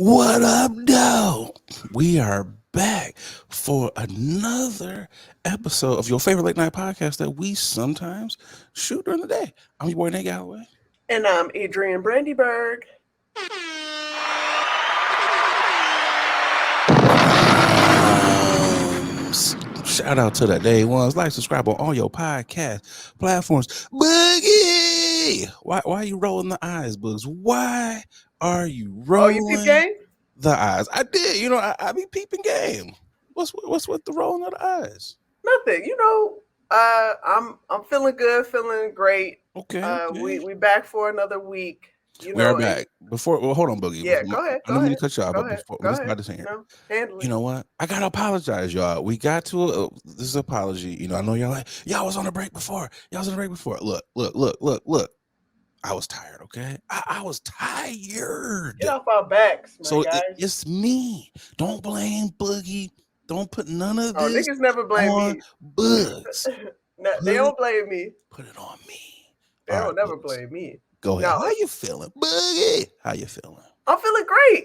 What up, though? We are back for another episode of your favorite late night podcast that we sometimes shoot during the day. I'm your boy Nate Galloway. And I'm Adrian Brandyberg. Shout out to the day ones. Like, subscribe on all your podcast platforms. Boogie! Why are you rolling the eyes, Boogs? Why are you rolling you peep game? the eyes? I did. You know, I be peeping game. What's with the rolling of the eyes? Nothing. I'm feeling good, feeling great. Okay. We back for another week. We are back. Hold on, Boogie. Yeah, go ahead. I don't mean to cut you off, but ahead, before let's start this here. Handle it. You know what? I gotta apologize, y'all. We got to this is an apology. You know, I know y'all like, y'all was on a break before. Look. I was tired, okay? I was tired. Get off our backs, guys. It's me. Don't blame Boogie. Don't put none of this niggas never blame me. Bugs. No, they don't blame me. Put it on me. They don't never blame me. Go ahead. No. How you feeling, Boogie? How you feeling? I'm feeling great.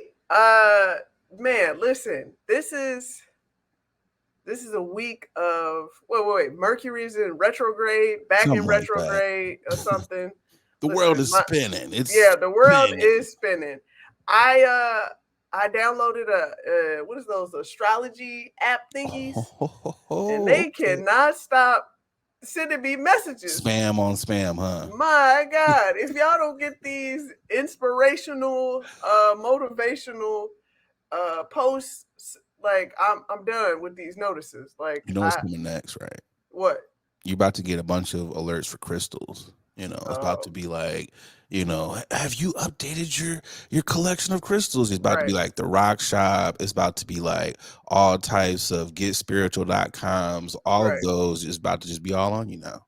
Man, listen. This is a week of wait. Mercury's in retrograde, back something in retrograde or something. The world is spinning. The world is spinning. I downloaded what is those astrology app thingies, and they cannot stop sending me messages. Spam on spam, huh? My God, if y'all don't get these inspirational, motivational posts, like I'm done with these notices. Like, you know what's coming next, right? What? You're about to get a bunch of alerts for crystals. You know, it's about to be like, you know, have you updated your collection of crystals? It's about to be like the rock shop. It's about to be like all types of getspiritual.coms. All of those is about to just be all on you now.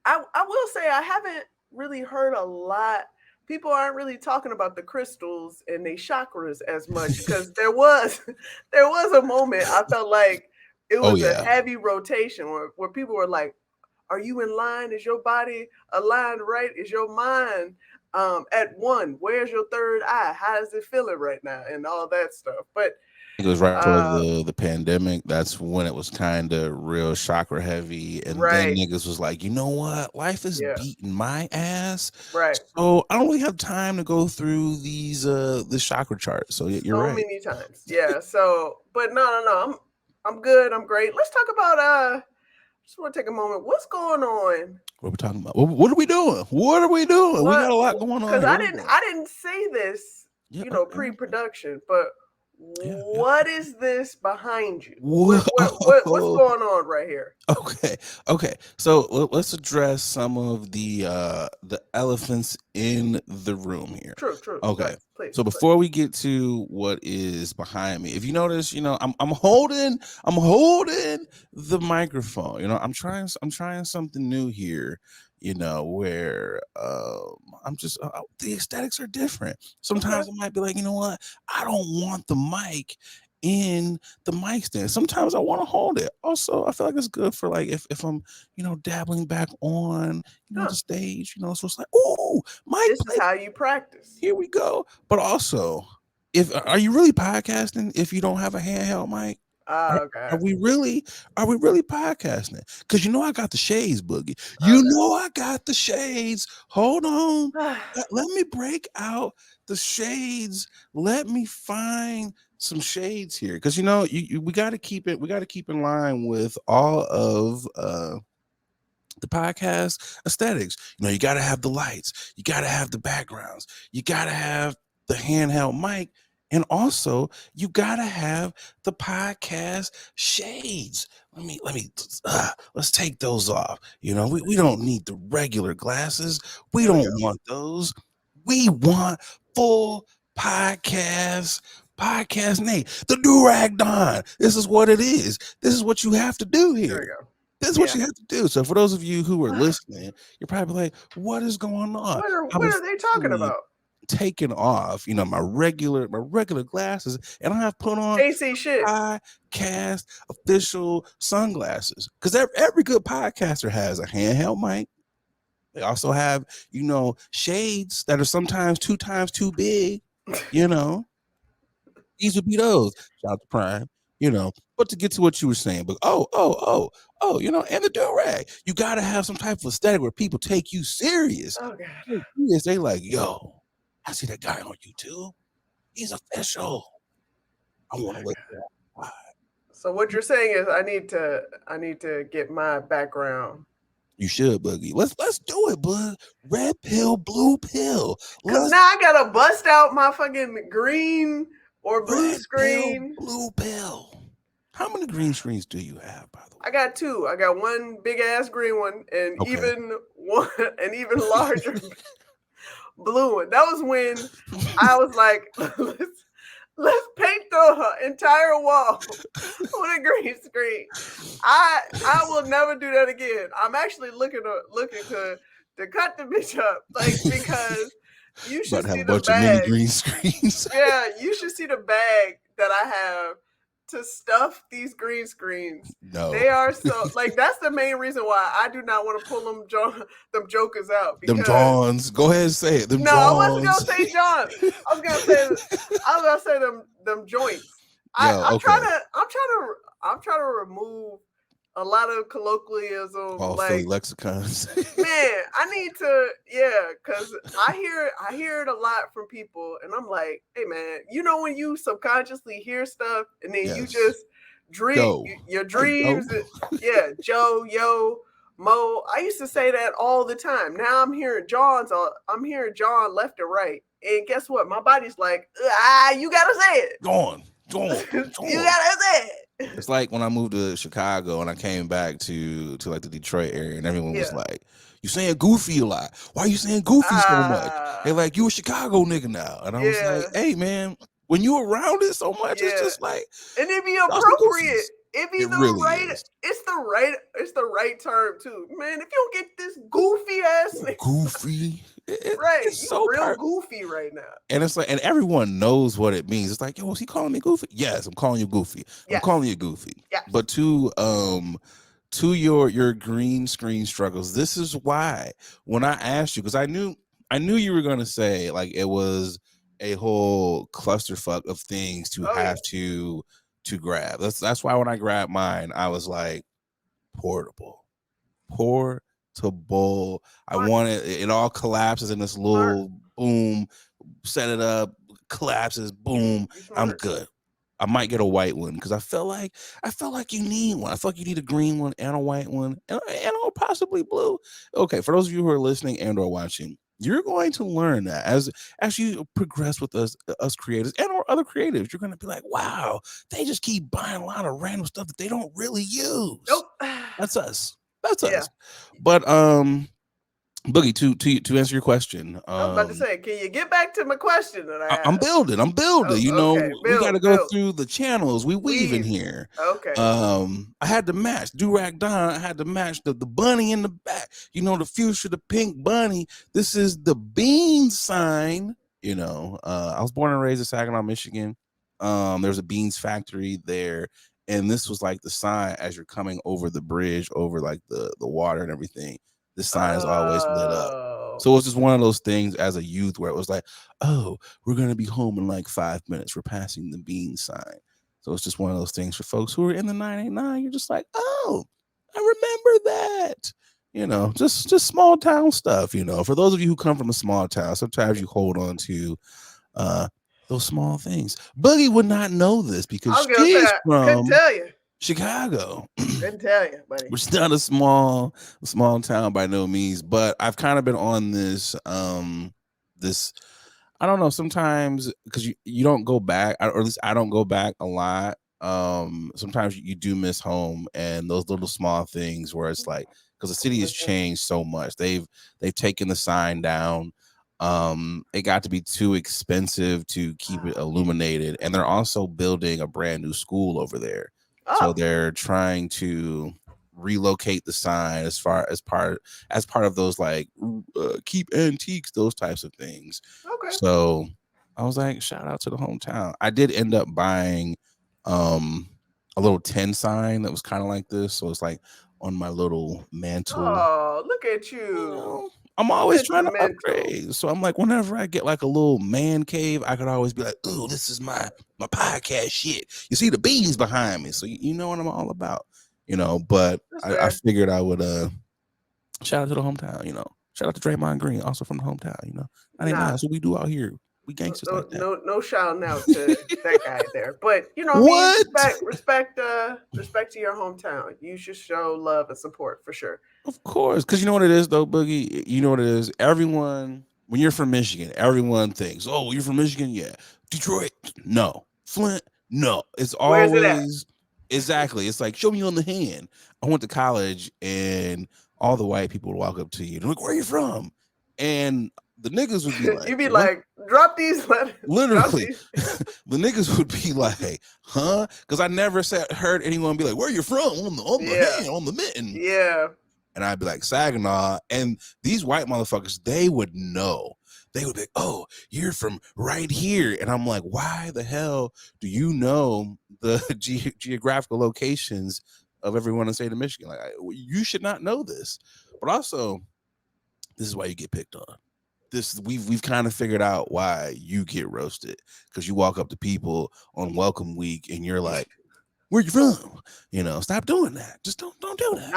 I will say I haven't really heard a lot. People aren't really talking about the crystals and the chakras as much because there was a moment I felt like it was a heavy rotation where people were like, are you in line? Is your body aligned right? Is your mind at one? Where's your third eye? How is it feeling right now? And all that stuff. But it was right before the pandemic. That's when it was kind of real chakra heavy. And then niggas was like, you know what? Life is beating my ass. Right. So I don't really have time to go through these the chakra charts. So you're right. So many times. Yeah. So, but no. I'm good. I'm great. Let's talk about just want to take a moment. What's going on? What are we talking about? What are we doing? We got a lot going on. Because I didn't say this, pre-production, but what is this behind you? What's going on right here? Okay. So let's address some of the elephants in the room here. True. Okay. Please, so before we get to what is behind me, if you notice, you know, I'm holding the microphone. You know, I'm trying something new here. You know, where I'm just the aesthetics are different. Sometimes I might be like, you know what, I don't want the mic in the mic stand. Sometimes I want to hold it. Also, I feel like it's good for like if I'm, you know, dabbling back on, the stage, you know, so it's like, oh, this is how you practice. Here we go. But also, are you really podcasting if you don't have a handheld mic? Okay. Are we really podcasting? Because you know I got the shades, Boogie. You know I got the shades. Hold on. Let me break out the shades. Let me find some shades here. Because you know, we got to keep it. We got to keep in line with all of the podcast aesthetics. You know, you got to have the lights. You got to have the backgrounds. You got to have the handheld mic. And also, you gotta have the podcast shades. Let's take those off. You know, we don't need the regular glasses. We don't want those. We want full podcast Nate. The do-rag Don. This is what it is. This is what you have to do here. There we go. This is what you have to do. So for those of you who are listening, you're probably like, what is going on? What are they talking about? Taken off, you know, my regular glasses, and I have put on AC shit podcast official sunglasses because every good podcaster has a handheld mic. They also have, you know, shades that are sometimes 2 times too big, you know. These would be those. Shout out to Prime, you know. But to get to what you were saying, but and the do rag. You gotta have some type of aesthetic where people take you serious. Oh God. Serious. They like, yo, I see that guy on YouTube. He's official. I want to look that. So what you're saying is I need to get my background. You should, Boogie. Let's do it, bud. Red pill, blue pill. Cause Let's now I gotta bust out my fucking green or blue red pill, screen. blue pill. How many green screens do you have, by the way? I got two. I got one big ass green one and Okay. even one an even larger blue one. That was when I was like, let's paint the entire wall with a green screen. I will never do that again. I'm actually looking to cut the bitch up, like, because you About should to have see a the bunch of mini bag. green screens. Yeah, you should see the bag that I have to stuff these green screens. No. They are so, like, that's the main reason why I do not want to pull them jokers out, Them because Johns. Go ahead and say it. Them no, I wasn't Johns. gonna say John. I was gonna say them joints. Yo, I'm okay. I'm trying to remove a lot of colloquialism. All Philly Like, lexicons. man, I need to, yeah, because I hear it a lot from people, and I'm like, hey man, you know when you subconsciously hear stuff and then you Yes. just dream Yo. your Hey, dreams, yo. yeah, Joe, yo, Mo. I used to say that all the time. Now I'm hearing John left and right, and guess what? My body's like, you gotta say it. Go on. You gotta say it. It's like when I moved to Chicago and I came back to like the Detroit area, and everyone was Yeah. like, "You saying goofy a lot? Why are you saying goofy so much?" They're like, "You a Chicago nigga now," and I was like, Yeah. "Hey man, when you around it so much, it's Yeah. just like And it'd be y'all some appropriate. goofies." It'd be It the really right. is It's the right term too, man. If you don't get this goofy ass nigga, goofy. right, It's you so real goofy right now. and it's like, and everyone knows what it means. It's like, yo, is he calling me goofy? Yes, I'm calling you goofy. I'm Yes. calling you goofy. Yes. But to your green screen struggles, this is why when I asked you, because I knew you were gonna say like it was a whole clusterfuck of things to Oh yeah. have to grab. That's why when I grabbed mine, I was like portable. Portable. I Smart. want it all collapses in this Smart. little boom, set it up, collapses, boom. You I'm smart. good. I might get a white one because I felt like you need one. I feel like you need a green one and a white one and or possibly blue. Okay, for those of you who are listening and or watching, you're going to learn that as you progress with us creators and or other creatives, you're going to be like, wow, they just keep buying a lot of random stuff that they don't really use. Nope. That's us. That's Yeah. us. But Boogie, to answer your question, I was about to say, can you get back to my question that I I'm have? building. Oh, You know, okay. we got to Build. go through the channels. We weave in Weave. here. Okay. I had to match Durag Don. I had to match the bunny in the back. You know, the fuchsia, the pink bunny. This is the bean sign. You know, I was born and raised in Saginaw, Michigan. There's a beans factory there, and this was like the sign as you're coming over the bridge, over like the water and everything. This sign is always lit up. So it's just one of those things as a youth where it was like, oh, we're going to be home in like 5 minutes. We're passing the bean sign. So it's just one of those things for folks who are in the 989. You're just like, oh, I remember that. You know, just small town stuff. You know, for those of you who come from a small town, sometimes you hold on to those small things. Boogie would not know this because I was gonna say, I couldn't from tell you. Chicago. Couldn't tell you, buddy. Which is not a small town by no means, but I've kind of been on this this I don't know, sometimes because you don't go back, or at least I don't go back a lot. Sometimes you do miss home and those little small things where it's like, because the city has changed so much. They've taken the sign down. It got to be too expensive to keep it illuminated, and they're also building a brand new school over there. So they're trying to relocate the sign as part of those like keep antiques, those types of things. Okay. So I was like, shout out to the hometown. I did end up buying a little tin sign that was kind of like this. So it's like on my little mantle. Oh, look at You you. know, I'm always trying to Sentimental. upgrade. So I'm like, whenever I get like a little man cave, I could always be like, "Ooh, this is my podcast shit." You see the beans behind me, so you know what I'm all about, But That's I fair. figured I would shout out to the hometown, Shout out to Draymond Green, also from the hometown, 99. Nah, That's what we do out here. We no, gangsters no, like that. no, no shouting out to that guy there. But you know what I mean? What? Respect to your hometown. You should show love and support for sure. Of course, because you know what it is, though, Boogie. You know what it is. Everyone, when you're from Michigan, everyone thinks, "Oh, you're from Michigan, yeah." Detroit, no. Flint, no. It's Where's it at? always exactly. It's like, show me on the hand. I went to college, and all the white people would walk up to you and like, "Where are you from?" And the niggas would be like, You be "What?" like, drop these letters. Drop Literally, these. the niggas would be like, "Huh?" Because I never heard anyone be like, "Where you from?" On the Yeah. hand, on the mitten. Yeah. And I'd be like, Saginaw. And these white motherfuckers, they would know. They would be like, "Oh, you're from right here." And I'm like, why the hell do you know the geographical locations of everyone in the state of Michigan? Like, you should not know this. But also, this is why you get picked on. We've kind of figured out why you get roasted, because you walk up to people on welcome week and you're like, "Where you from?" Stop doing that. Just don't do that.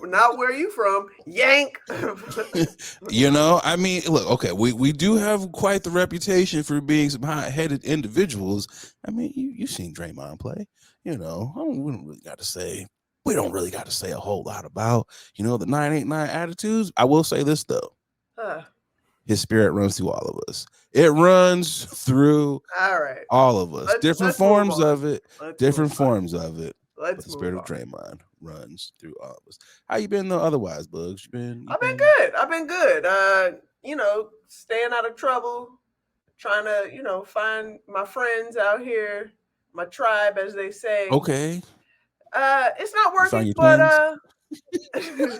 Not where you from. Yank. I mean, look, okay, we do have quite the reputation for being some hot-headed individuals. I mean, you've seen Draymond play. We don't really got to say. We don't really got to say a whole lot about, the 989 attitudes. I will say this though. His spirit runs through all of us. It runs through All right. all of us. Different Let's move forms on. of it. Let's Different move on. forms of it. But Let's the move spirit of on. Draymond runs through all of us. How you been though? Otherwise, Bugs, I've been good. I've been good. Staying out of trouble, trying to, find my friends out here, my tribe, as they say. okay. It's not You found working, your but twins.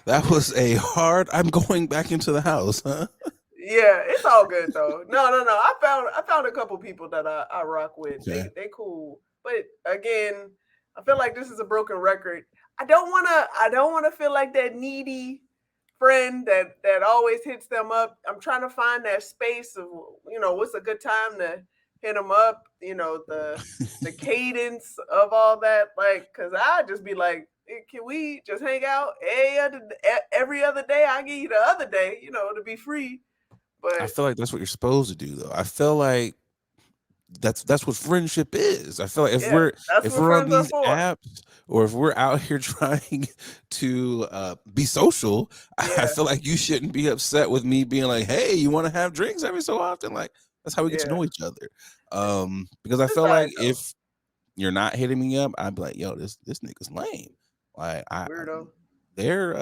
That was a hard. I'm going back into the house, huh? Yeah, it's all good though. No. I found a couple people that I rock with. Okay. They cool. But again, I feel like this is a broken record. I don't wanna feel like that needy friend that always hits them up. I'm trying to find that space of what's a good time to hit them up. The cadence of all that, like, cause I just be like, can we just hang out every other day? I give you the other day, to be free. I But feel like that's what you're supposed to do, though. I feel like that's what friendship is. I feel like if yeah, we're that's if what we're on friends are these for. apps or if we're out here trying to be social, I Yeah, feel like you shouldn't be upset with me being like, "Hey, you want to have drinks every so often?" Like that's how we get to yeah. know each other. Because I It's feel all right like though. if you're not hitting me up, I'd be like, "Yo, this nigga's lame." Like Weirdo. they're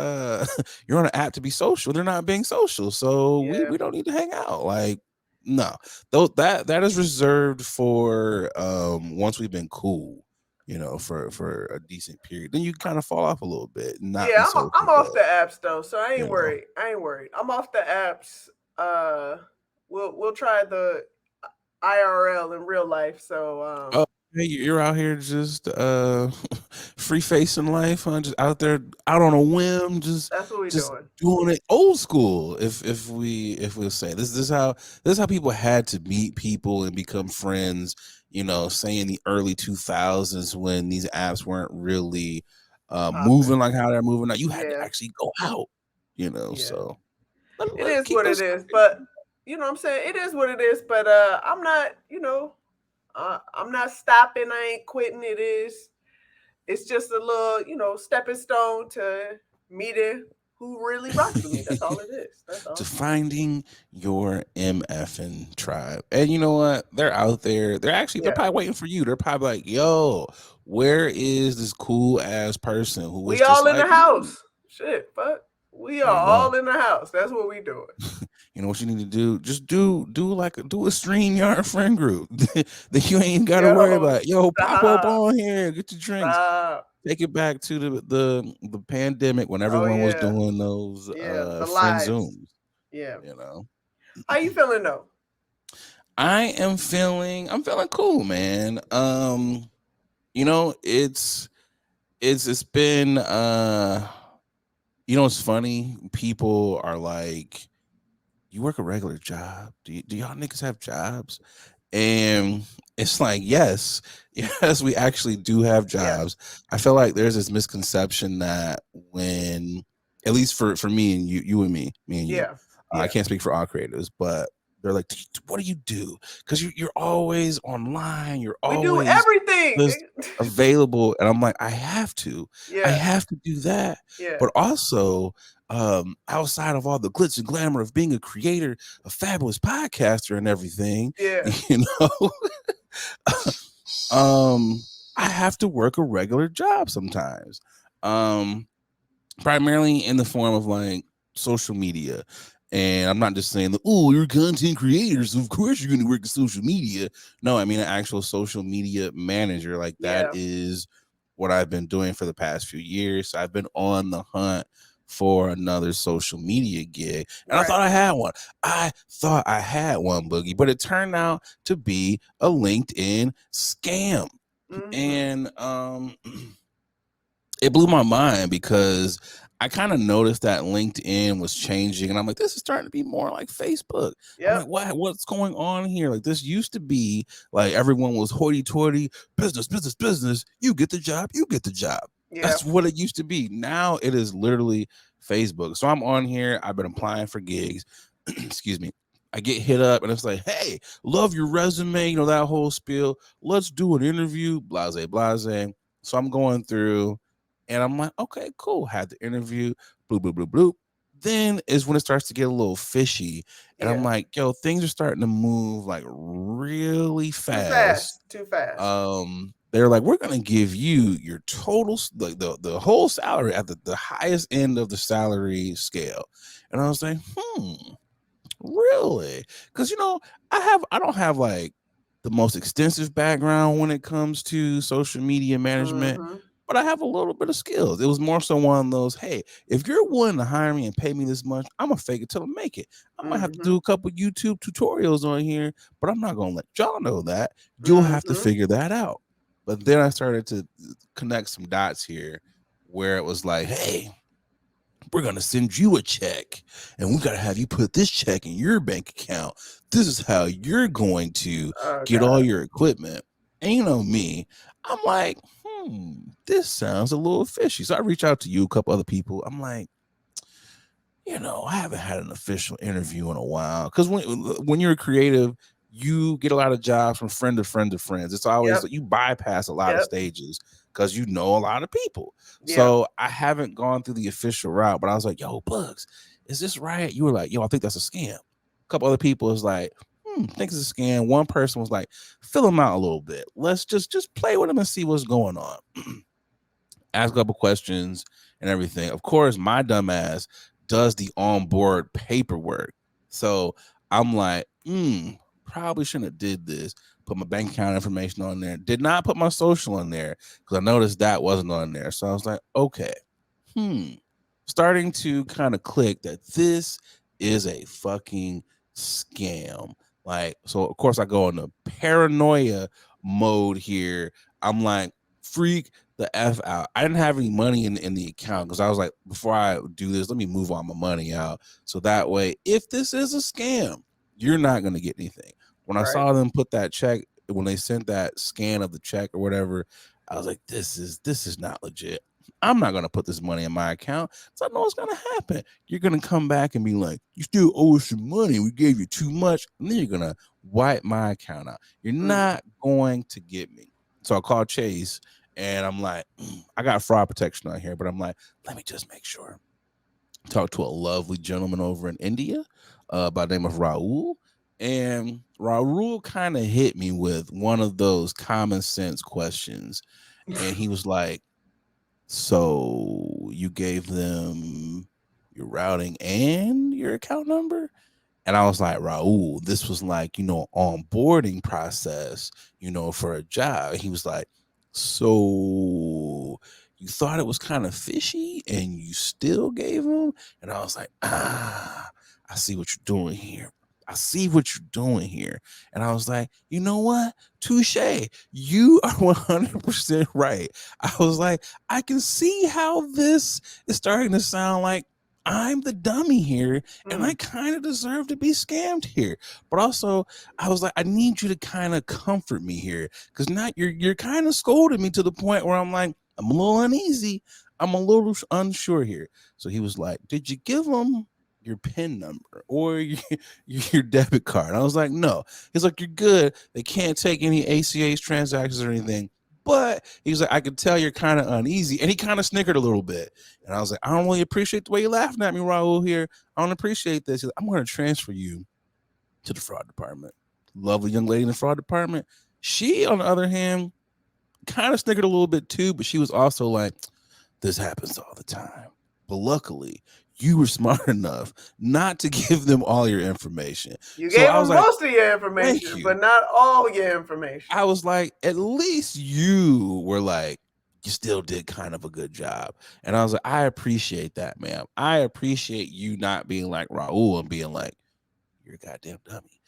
you're on an app to be social. They're not being social, so Yeah. we don't need to hang out. Like, no, though that is reserved for once we've been cool, for a decent period. Then you kind of fall off a little bit and not be Yeah, I'm social, off but the apps though, so I ain't you know. worried. I ain't worried. I'm off the apps. Uh we'll try the IRL in real life. So Oh, hey, you're out here just free facing life, huh? Just out there, out on a whim, that's what we're just doing. doing it old school. If we'll say this is how people had to meet people and become friends. Say in the early 2000s when these apps weren't really Popping. moving like how they're moving now. You had to Yeah, actually go out. yeah. So It let's is keep what it those. is, but you know what I'm saying? It is what it is, but I'm not, I'm not stopping. I ain't quitting. It's just a little, stepping stone to meeting who really rocks with me. That's all it is. That's To all. finding your MFing tribe. And you know what? They're out there. They're Yeah. probably waiting for you. They're probably like, "Yo, where is this cool ass person who is We just all in the like me?" house. Shit, fuck. We There are you go. all in the house. That's what we doing. You know what you need to do? Just do a StreamYard friend group that you ain't got to worry Yo, about. Yo, pop up stop. on here, get your drinks. Stop. Take it back to the pandemic when Oh everyone was yeah. doing those Yeah. The friend lives. zooms. Yeah. You know. How you feeling though? I'm feeling cool, man. It's been You know, it's funny. People are like, "You work a regular job? Do y'all niggas have jobs?" And it's like, yes, yes, we actually do have Yeah, jobs. I feel like there's this misconception that when, at least for me and you and me and you, yeah, I yeah. can't speak for all creators, but they're like, what do you do? Because you're always online, you're We do always everything, just nigga. available. And I'm like, I Yeah, have to do that. yeah, But also, outside of all the glitz and glamour of being a creator, a fabulous podcaster and everything, yeah, you know, um, I have to work a regular job sometimes. Um, Primarily in the form of like social media. And I'm not just saying that, oh, you're content creators. Of course you're going to work in social media. No, I mean an actual social media manager. Like that yeah. is what I've been doing for the past few years. So I've been on the hunt for another social media gig. And I Right. thought I had one. I thought I had one, Boogie, but it turned out to be a LinkedIn scam. Mhm. And it blew my mind because I kind of noticed that LinkedIn was changing, and I'm like, this is starting to be more like Facebook. I'm Yep. like, what's going on here? Like, this used to be like everyone was hoity-toity, business, business, business. You get the job, you get the job. Yeah. That's what it used to be. Now it is literally Facebook. So I'm on here. I've been applying for gigs. Excuse me. I get hit up and it's like, hey, love your resume, that whole spiel. Let's do an interview, blase, blase. So I'm going through and I'm like, okay, cool. Had the interview, bloop, bloop, bloop, bloop. Then is when it starts to get a little fishy. And I'm Yeah. like, yo, things are starting to move like really Too fast. fast. Too fast. They're like, we're gonna give you your total like the whole salary at the highest end of the salary scale. And I was like, really? Because I don't have like the most extensive background when it comes to social media management, Mhm. but I have a little bit of skills. It was more so one of those, hey, if you're willing to hire me and pay me this much, I'm gonna fake it till I make it. I might have to do Mhm. a couple YouTube tutorials on here, but I'm not gonna let y'all know that. You'll have to Mhm. figure that out. But then I started to connect some dots here where it was like, hey, we're going to send you a check and we got to have you put this check in your bank account. This is how you're going to Oh get all god. your equipment. And you know me, I'm like, this sounds a little fishy. So I reach out to you, a couple other people. I'm like, I haven't had an official interview in a while. Because when you're a creative, you get a lot of jobs from friend to friend to friends. It's always Yep. that you bypass a lot of Yep. stages because you know a lot of people. Yeah. So I haven't gone through the official route, but I was like, yo, Bugs, is this right? You were like, yo, I think that's a scam. A couple other people was like, think it's a scam. One person was like, fill them out a little bit. Let's just play with them and see what's going on. Ask a couple questions and everything. Of course, my dumbass does the onboard paperwork. So I'm like, probably shouldn't have did this. Put my bank account information on there. Did not put my social on there because I noticed that wasn't on there. So I was like, okay, hmm. Starting to kind of click that this is a fucking scam. Like, so of course I go into paranoia mode here. I'm like, freak the F out. I didn't have any money in the account because I was like, before I do this, let me move all my money out. So that way, if this is a scam, you're not going to get anything. When I Right. saw them put that check, when they sent that scan of the check or whatever, I was like, this is not legit. I'm not going to put this money in my account. So I know what's going to happen. You're going to come back and be like, you still owe us some money. We gave you too much. And then you're going to wipe my account out. You're Mm. not going to get me. So I called Chase and I'm like, I got fraud protection on here, but I'm like, let me just make sure. Talked to a lovely gentleman over in India by the name of Raul. And Raul kind of hit me with one of those common sense questions. And he was like, so you gave them your routing and your account number? And I was like, Raul, this was like, onboarding process, for a job. And he was like, so you thought it was kind of fishy and you still gave him? And I was like, I see what you're doing here. I see what you're doing here. And I was like, you know what? Touche. You are 100% right. I was like, I can see how this is starting to sound like I'm the dummy here and I kind of deserve to be scammed here. But also, I was like, I need you to kind of comfort me here because now you're kind of scolding me to the point where I'm like, I'm a little uneasy. I'm a little unsure here. So he was like, did you give him your PIN number or your debit card? And I was like, no. He's like, you're good. They can't take any ACH transactions or anything. But he's like, I could tell you're kind of uneasy. And he kind of snickered a little bit. And I was like, I don't really appreciate the way you're laughing at me, Raul, here. I don't appreciate this. He's like, I'm going to transfer you to the fraud department. Lovely young lady in the fraud department. She, on the other hand, kind of snickered a little bit too, but she was also like, this happens all the time. But luckily, you were smart enough not to give them all your information. You So gave I was them like, most of your information, but not all your information. I was like, at least you were like, you still did kind of a good job. And I was like, I appreciate that, ma'am. I appreciate you not being like Raul and being like, you're a goddamn dummy.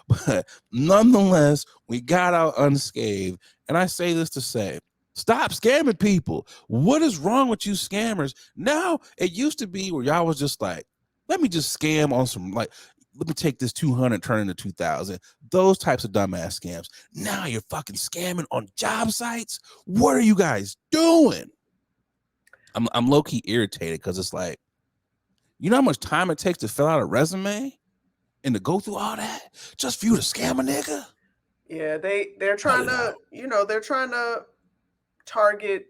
But nonetheless, we got out unscathed. And I say this to say, stop scamming people. What is wrong with you scammers? Now, it used to be where y'all was just like, let me just scam on some, like, let me take this 200, turn into 2,000. Those types of dumbass scams. Now you're fucking scamming on job sites. What are you guys doing? I'm low-key irritated because it's like, you know how much time it takes to fill out a resume and to go through all that just for you to scam a nigga? Yeah, they're trying to, they're trying to target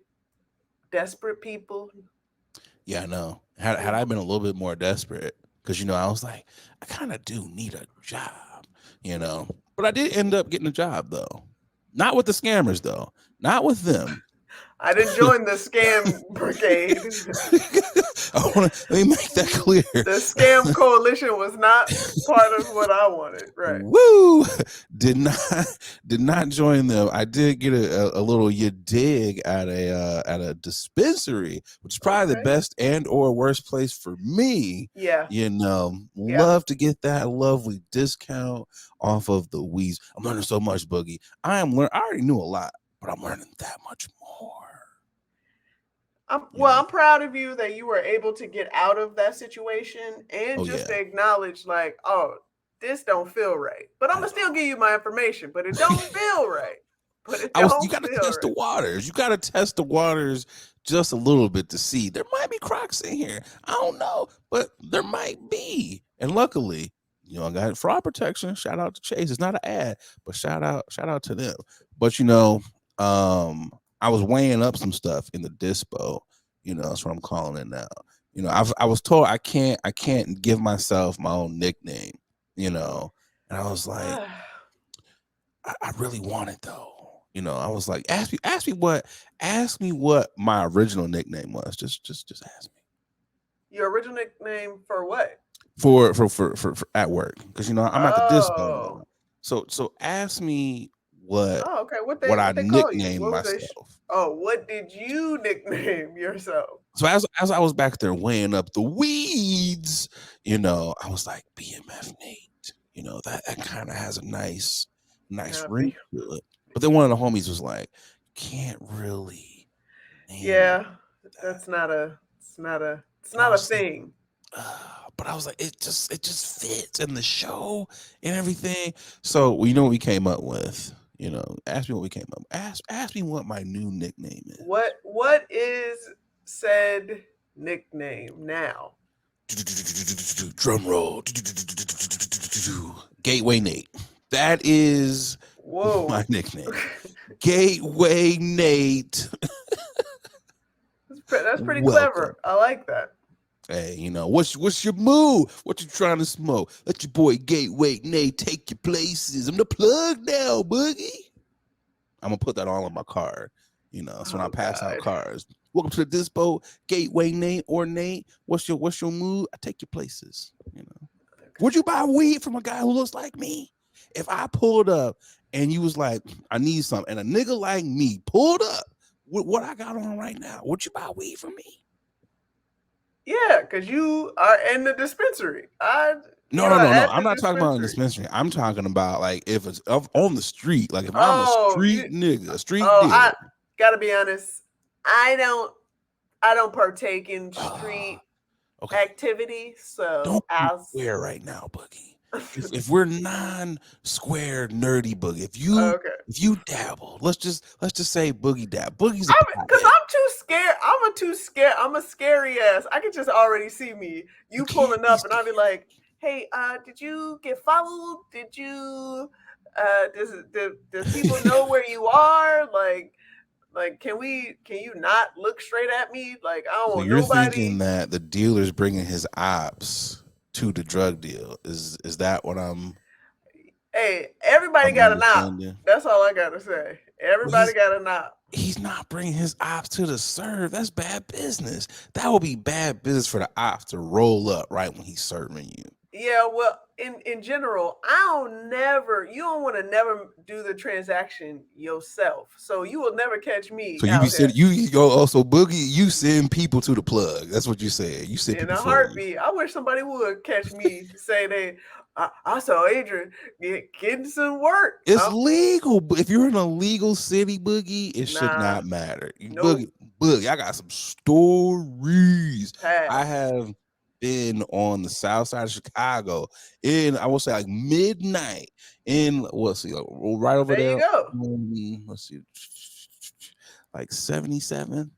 desperate people. Yeah, I know. Had I been a little bit more desperate, because I was like, I kind of do need a job, But I did end up getting a job though. Not with the scammers though. Not with them. I didn't join the scam brigade. Let me make that clear. The scam coalition was not part of what I wanted. Right. Woo! Did not join them. I did get a little dig at a dispensary, which is probably the best and or worst place for me. Yeah. Love to get that lovely discount off of the weeds. I'm learning so much, Boogie. I already knew a lot, but I'm learning that much more. I'm proud of you that you were able to get out of that situation and to acknowledge like, oh, this don't feel right. But I'm gonna still give you my information, but it don't feel right. But it don't you gotta test the waters. You gotta test the waters just a little bit to see. There might be crocs in here. I don't know, but there might be. And luckily, I got fraud protection. Shout out to Chase. It's not an ad, but shout out to them. But I was weighing up some stuff in the dispo. That's what I'm calling it now. I was told I can't give myself my own nickname. And I was like, I really want it though. I was like, ask me what my original nickname was. Just ask me. Your original nickname for what? For at work, because I'm at the dispo. So ask me what. Oh, okay. What I they nicknamed myself. What did you nickname yourself? So as I was back there weighing up the weeds, I was like, BMF Nate. That kind of has a nice ring to it. But then one of the homies was like, can't really. Yeah, that's not a. It's not a thing. But I was like, it just fits in the show and everything. So you know what we came up with. Ask me what we came up with. Ask me what my new nickname is. What is said nickname now? Drum roll. Gateway Nate. That is my nickname. Gateway Nate. That's pretty clever. I like that. Hey, what's your move? What you trying to smoke? Let your boy Gateway Nate take your places. I'm the plug now, Boogie. I'm gonna put that all on my card. So when I pass out cards. Welcome to the dispo, Gateway Nate or Nate. What's your move? I take your places. Would you buy weed from a guy who looks like me? If I pulled up and you was like, I need something, and a nigga like me pulled up with what I got on right now, would you buy weed from me? Yeah, because you are in the dispensary. No, no, no, no. At I'm the not talking about in the dispensary. dispensary. I'm talking about like if it's on the street. Like if I'm a Oh, street nigga, a street oh, dealer. I gotta be honest. I don't I don't partake in Uh, street okay, activity. don't So be as square right now, Boogie. If we're non-square nerdy Boogie, okay. if you dabble, let's just say Boogie dab. Boogie's a Cause pothead. I'm too scared. I'm a too scared. I'm a scary ass. I can just already see me. You You can't pulling be up and I'll be scared. like, hey, did you get followed? Did you does people know where you are? Like can you not look straight at me? Like I don't So want you're thinking nobody. that the dealer's bringing his ops to the drug deal? Is that what Hey, everybody I'm got a knob. understanding? That's all I gotta say. Well, Everybody got a knob. he's not bringing his ops to the serve. That's bad business. That would be bad business for the ops to roll up right when he's serving you. Yeah, well, in general, you don't want to never do the transaction yourself. So you will never catch me So you be out sending here you go also Boogie. You send people to the plug. That's what you said. You send in people a funds. heartbeat. I wish somebody would catch me say I saw Adrian getting some work. It's legal, but if you're in a legal city, Boogie, it should Nah, not matter. nope, Boogie, I got some stories. I pass. have been on the south side of Chicago in, I will say, like midnight in, let's see, like, right over There you there. go. Let's see, like 77.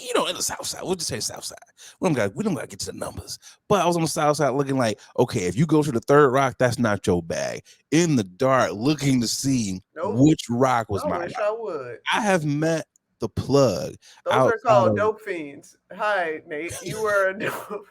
You know, in the south side. We'll just say south side. We don't gotta get to the numbers. But I was on the south side looking like, okay, if you go to the third rock, that's not your bag. In the dark, looking to see Nope. which rock was I my wish rock. I would. I have met the plug Those are outside called of dope fiends. Hi, Nate. You were a dope.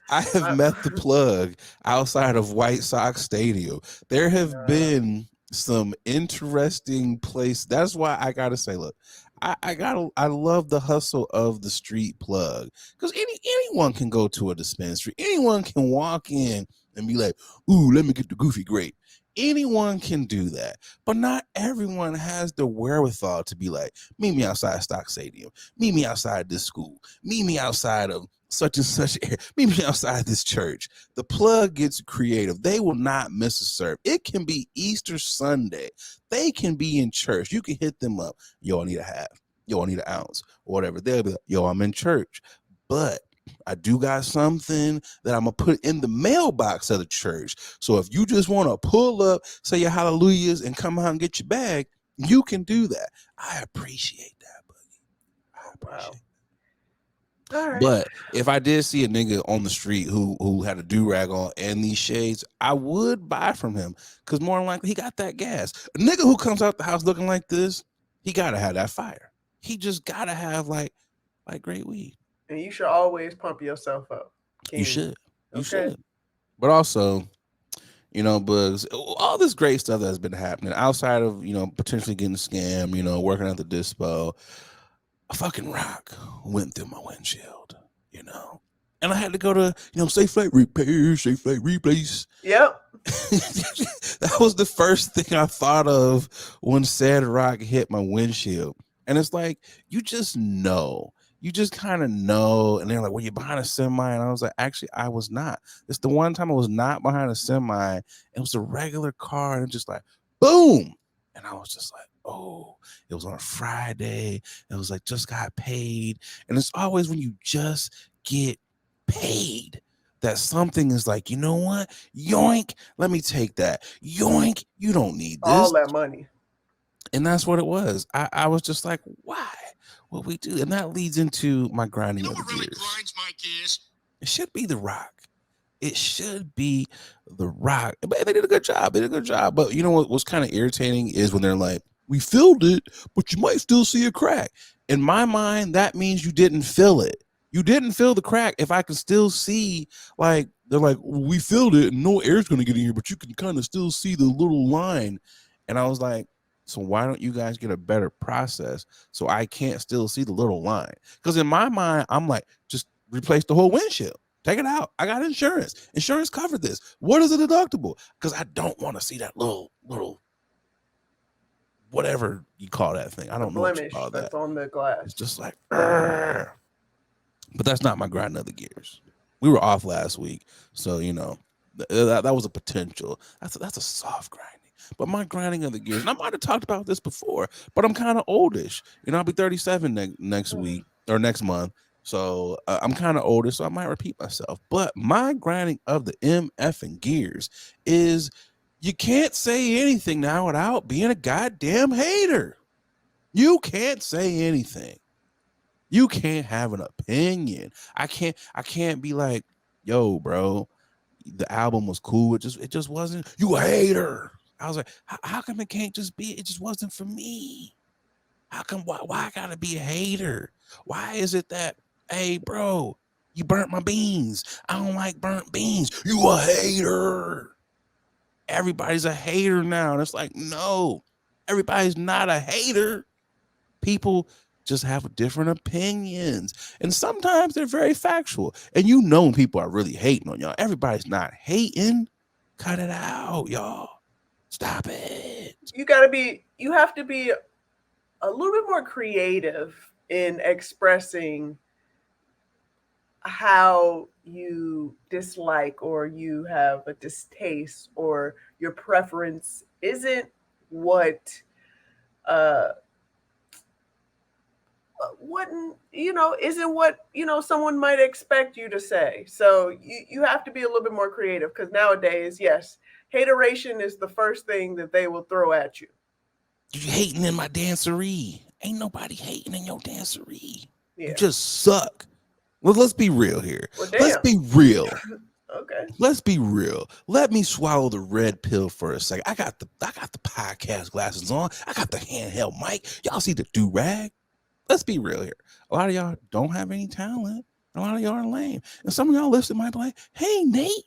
I have I- met the plug outside of White Sox Stadium. There have nah, been some interesting places. That's why I gotta say, look, I love the hustle of the street plug because anyone can go to a dispensary. Anyone can walk in and be like, "Ooh, let me get the goofy grape." Anyone can do that, but not everyone has the wherewithal to be like, "Meet me outside Stock Stadium. Meet me outside this school. Meet me outside of such and such area. Meet me outside this church." The plug gets creative. They will not miss a serve. It can be Easter Sunday. They can be in church. You can hit them up. Yo, I need a half. Yo, I need an ounce. Or whatever. They'll be like, yo, I'm in church. But I do got something that I'm going to put in the mailbox of the church. So if you just want to pull up, say your hallelujahs, and come out and get your bag, you can do that. I appreciate that, buddy. I wow. appreciate it. All right. But if I did see a nigga on the street who had a do-rag on and these shades, I would buy from him because more than likely he got that gas. A nigga who comes out the house looking like this, he gotta have that fire. He just gotta have like great weed. And you should always pump yourself up, You King. should. You Okay. should. But also, Bugs, all this great stuff that's been happening outside of, potentially getting scammed, working at the dispo, a fucking rock went through my windshield, and I had to go to, Safe Flight Repair, Safe Flight Replace. Yep. That was the first thing I thought of when said rock hit my windshield. And it's like, you just know. You just kind of know. And they're like, were you behind a semi? And I was like, actually, I was not. It's the one time I was not behind a semi. It was a regular car. And it just like, boom. And I was just like, oh, it was on a Friday. It was like, just got paid. And it's always when you just get paid that something is like, you know what? Yoink, let me take that. Yoink, you don't need this. All that money. And that's what it was. I was just like, why? What we do. And that leads into my grinding of the really gears. grinds my gears? It should be the rock. It should be the rock. But they did a good job. They did a good job. But you know what was kind of irritating is when they're like, we filled it, but you might still see a crack. In my mind, that means you didn't fill it. You didn't fill the crack. If I can still see, like, they're like, we filled it and no air's going to get in here, but you can kind of still see the little line. And I was like, so why don't you guys get a better process so I can't still see the little line? Because in my mind, I'm like, just replace the whole windshield. Take it out. I got insurance. Insurance covered this. What is a deductible? Because I don't want to see that little whatever you call that thing. I don't know what you Blemish call that. that's on the glass. It's just like, but that's not my grind of the gears. We were off last week, so That was a potential. That's a soft grinding. But my grinding of the gears, and I might have talked about this before, but I'm kind of oldish. I'll be 37 next week or next month. So I'm kind of older, so I might repeat myself. But my grinding of the MF and gears is you can't say anything now without being a goddamn hater. You can't say anything. You can't have an opinion. I can't be like, yo, bro, the album was cool. It just wasn't. You a hater. I was like, how come it can't just be? It just wasn't for me. How come? Why I gotta be a hater? Why is it that, hey, bro, you burnt my beans? I don't like burnt beans. You a hater. Everybody's a hater now. And it's like, no, everybody's not a hater. People just have different opinions. And sometimes they're very factual. And when people are really hating on y'all. Everybody's not hating. Cut it out, y'all. Stop it. You have to be a little bit more creative in expressing how you dislike or you have a distaste or your preference isn't what uh what isn't what someone might expect you to say. So you have to be a little bit more creative, because nowadays, yes, hateration is the first thing that they will throw at you. You hating in my dancery. Ain't nobody hating in your dancery. You Yeah. just suck. Well, let's be real here. Well, Let's damn. be real. Okay. Let's be real. Let me swallow the red pill for a second. I got the podcast glasses on. I got the handheld mic. Y'all see the do rag? Let's be real here. A lot of y'all don't have any talent. A lot of y'all are lame. And some of y'all listening might be like, hey, Nate,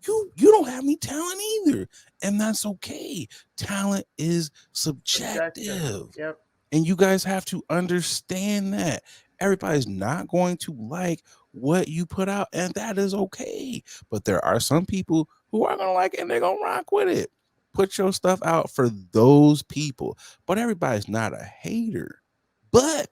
you don't have any talent either. And that's okay. Talent is subjective. Yep. And you guys have to understand that. Everybody's not going to like what you put out, and that is okay. But there are some people who are going to like it and they're going to rock with it. Put your stuff out for those people. But everybody's not a hater. But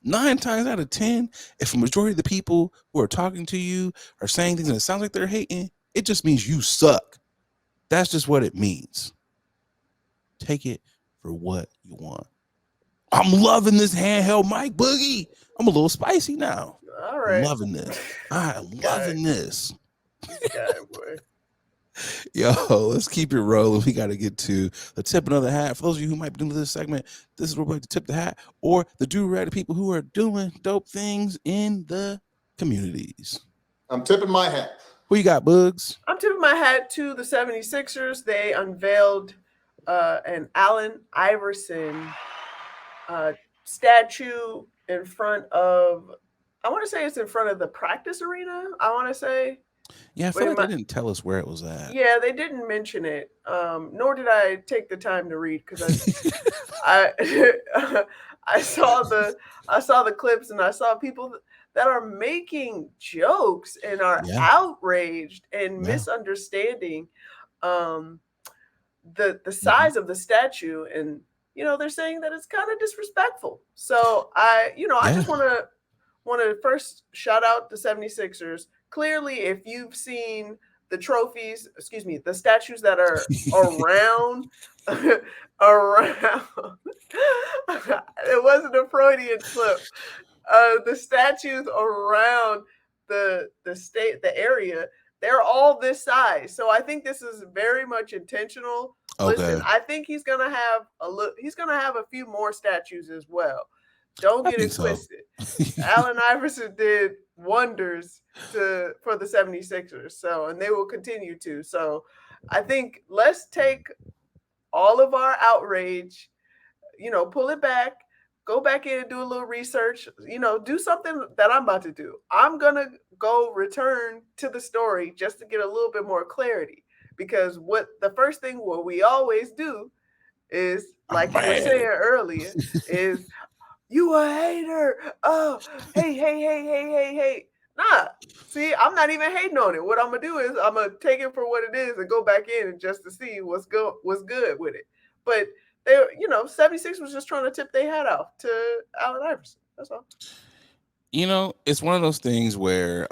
9 times out of 10, if a majority of the people who are talking to you are saying things and it sounds like they're hating, it just means you suck. That's just what it means. Take it for what you want. I'm loving this handheld mic, Boogie. I'm a little spicy now. All I'm right. loving this. I'm loving this. God, boy. Yo, let's keep it rolling. We got to get to the tipping of the hat. For those of you who might be doing this segment, this is where we like to tip the hat or the do-rag to people who are doing dope things in the communities. I'm tipping my hat. Who you got, Bugs? I'm tipping my hat to the 76ers. They unveiled an Allen Iverson statue in front of, I want to say it's in front of the practice arena. I want to say. Yeah, I feel like they didn't tell us where it was at. Yeah, they didn't mention it. Nor did I take the time to read, because I I saw the clips, and I saw people that are making jokes and are outraged and misunderstanding the size of the statue, and they're saying that it's kind of disrespectful. So I just want to first shout out the 76ers. Clearly, if you've seen the statues that are around it wasn't a Freudian slip. The statues around the area, they're all this size. So I think this is very much intentional. Okay. Listen, I think he's gonna have a few more statues as well. Don't get it twisted. Allen Iverson did wonders for the 76ers. So, and they will continue to. So I think let's take all of our outrage, pull it back, go back in and do a little research, do something that I'm about to do. I'm going to go return to the story just to get a little bit more clarity, because the first thing what we always do is, like you were saying earlier, is you a hater. Oh, hey. Nah, see, I'm not even hating on it. What I'm going to do is I'm going to take it for what it is and go back in and just to see what's good with it. But they, 76 was just trying to tip their hat off to Allen Iverson. That's all. It's one of those things where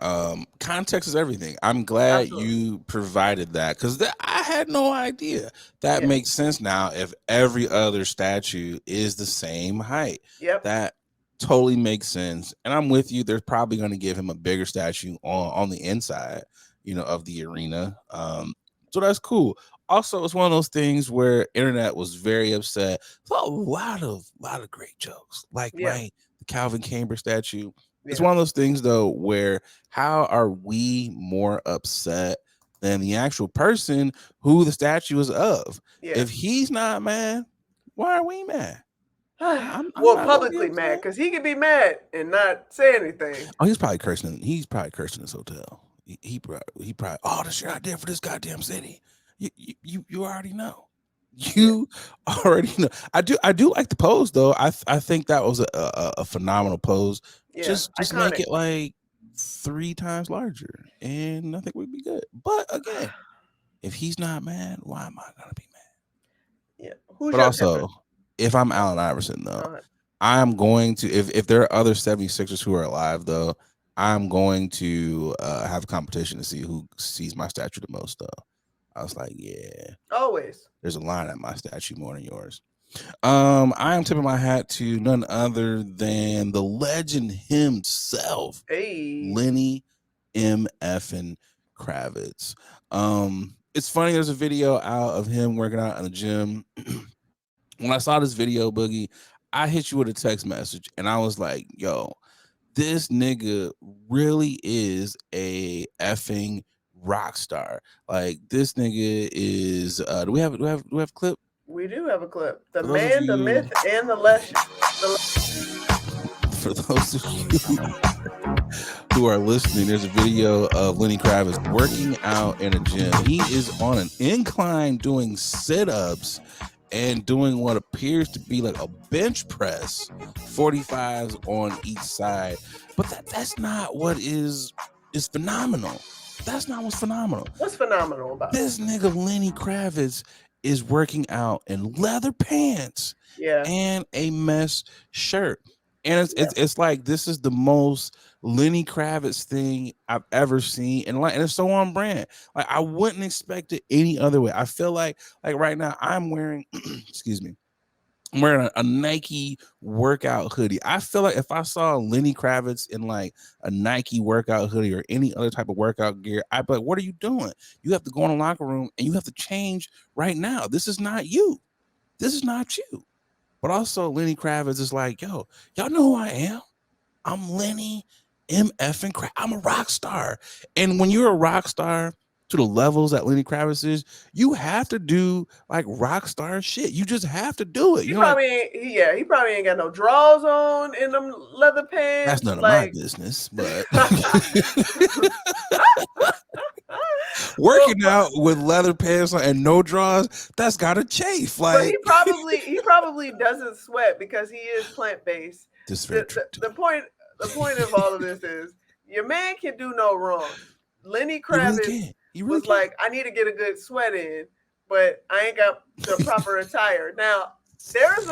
context is everything. I'm glad Absolutely. you provided that because I had no idea. That Yeah. makes sense now. If every other statue is the same height, Yep. that totally makes sense. And I'm with you. They're probably going to give him a bigger statue on the inside, of the arena. So that's cool. Also, it's one of those things where internet was very upset. So a lot of great jokes, like Yeah. right, the Calvin Cambridge statue. It's Yeah. one of those things though where how are we more upset than the actual person who the statue is of? Yeah. If he's not mad, why are we mad? I'm Well, not gonna be publicly mad upset. because he can be mad and not say anything. Oh, he's probably cursing. He's probably cursing his hotel. He probably oh, the shit I did for this goddamn city. You already know. Yeah. You already know. I do like the pose though. I think that was a phenomenal pose. Yeah. Just make Iconic. it like 3 times larger, and I think we'd be good. But again, if he's not mad, why am I gonna be mad? Yeah. Who's But your picker? also, if I'm Allen Iverson though, Uh, I'm going to if there are other 76ers who are alive though, I'm going to have a competition to see who sees my statue the most though. I was like, yeah, always. there's a line at my statue more than yours. I am tipping my hat to none other than the legend himself, Hey. Lenny M. Effin Kravitz. It's funny. There's a video out of him working out in the gym. When I saw this video, Boogie, I hit you with a text message, and I was like, "Yo, this nigga really is a effing rock star. Like this nigga is. Do we have a clip We do have a clip. The for those of man, the you myth, and the legend. The for those of you who are listening? There's a video of Lenny Kravitz working out in a gym. He is on an incline doing sit-ups and doing what appears to be like a bench press, 45s on each side. But that's not what is phenomenal. That's not what's phenomenal. what's phenomenal about it? This nigga Lenny Kravitz is working out in leather pants Yeah. and a mesh shirt. And it's, Yeah. it's it's like this is the most Lenny Kravitz thing I've ever seen, and it's so on brand. Like I wouldn't expect it any other way. I feel like right now I'm wearing, excuse me, I'm wearing a Nike workout hoodie. I feel like if I saw Lenny Kravitz in like a Nike workout hoodie or any other type of workout gear, I'd be like, "What are you doing? You have to go in the locker room and you have to change right now. This is not you. This is not you." But also, Lenny Kravitz is like, "Yo, y'all know who I am? I'm Lenny MF and I'm a rock star." And when you're a rock star to the levels that Lenny Kravitz is, you have to do like rock star shit. You just have to do it. He Like probably ain't. He probably ain't got no drawers on in them leather that's pants. none of my Like, business, but well, working out with leather pants on and no drawers, that's gotta chafe. but he Like probably doesn't sweat because he is plant based. this is very The, true the too. the point the point of all of this is your man can do no wrong. Lenny He really Kravitz can. He really was can. like, I need to get a good sweat in, but I ain't got the proper attire. Now there's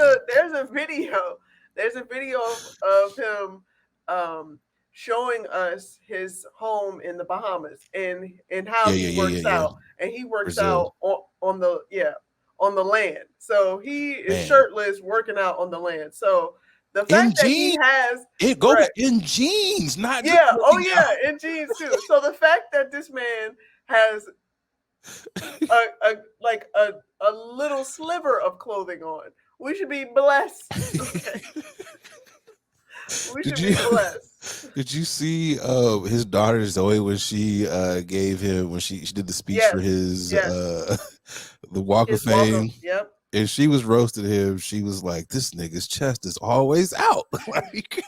a video of him showing us his home in the Bahamas and how Yeah, he yeah, yeah, works yeah, yeah. out, and he works Brazil. out on the on the land. So he is Man. shirtless working out on the land. So the In fact that he jeans. has It go right, back in jeans, not just yeah, oh working out. yeah, in jeans too. So the fact that this man has a like a little sliver of clothing on, we should be blessed. Okay, we Did should you be blessed. did you see his daughter Zoe when she gave him when she did the speech for Yes, his yes. the Walk of His walk of Fame? yep. And she was roasting him. She was like, "This nigga's chest is always out." Like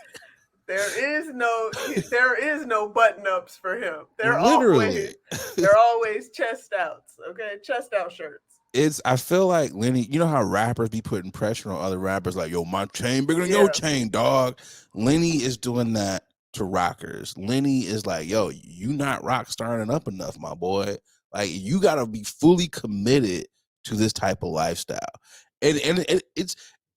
There is no button ups for him. literally. They're always chest outs. Okay, chest out shirts. I feel like Lenny, you know how rappers be putting pressure on other rappers, like, "Yo, my chain bigger than your Yeah, chain, dog." Lenny is doing that to rockers. Lenny is like, "Yo, you not rock starring up enough, my boy. Like, you gotta be fully committed to this type of lifestyle." And it's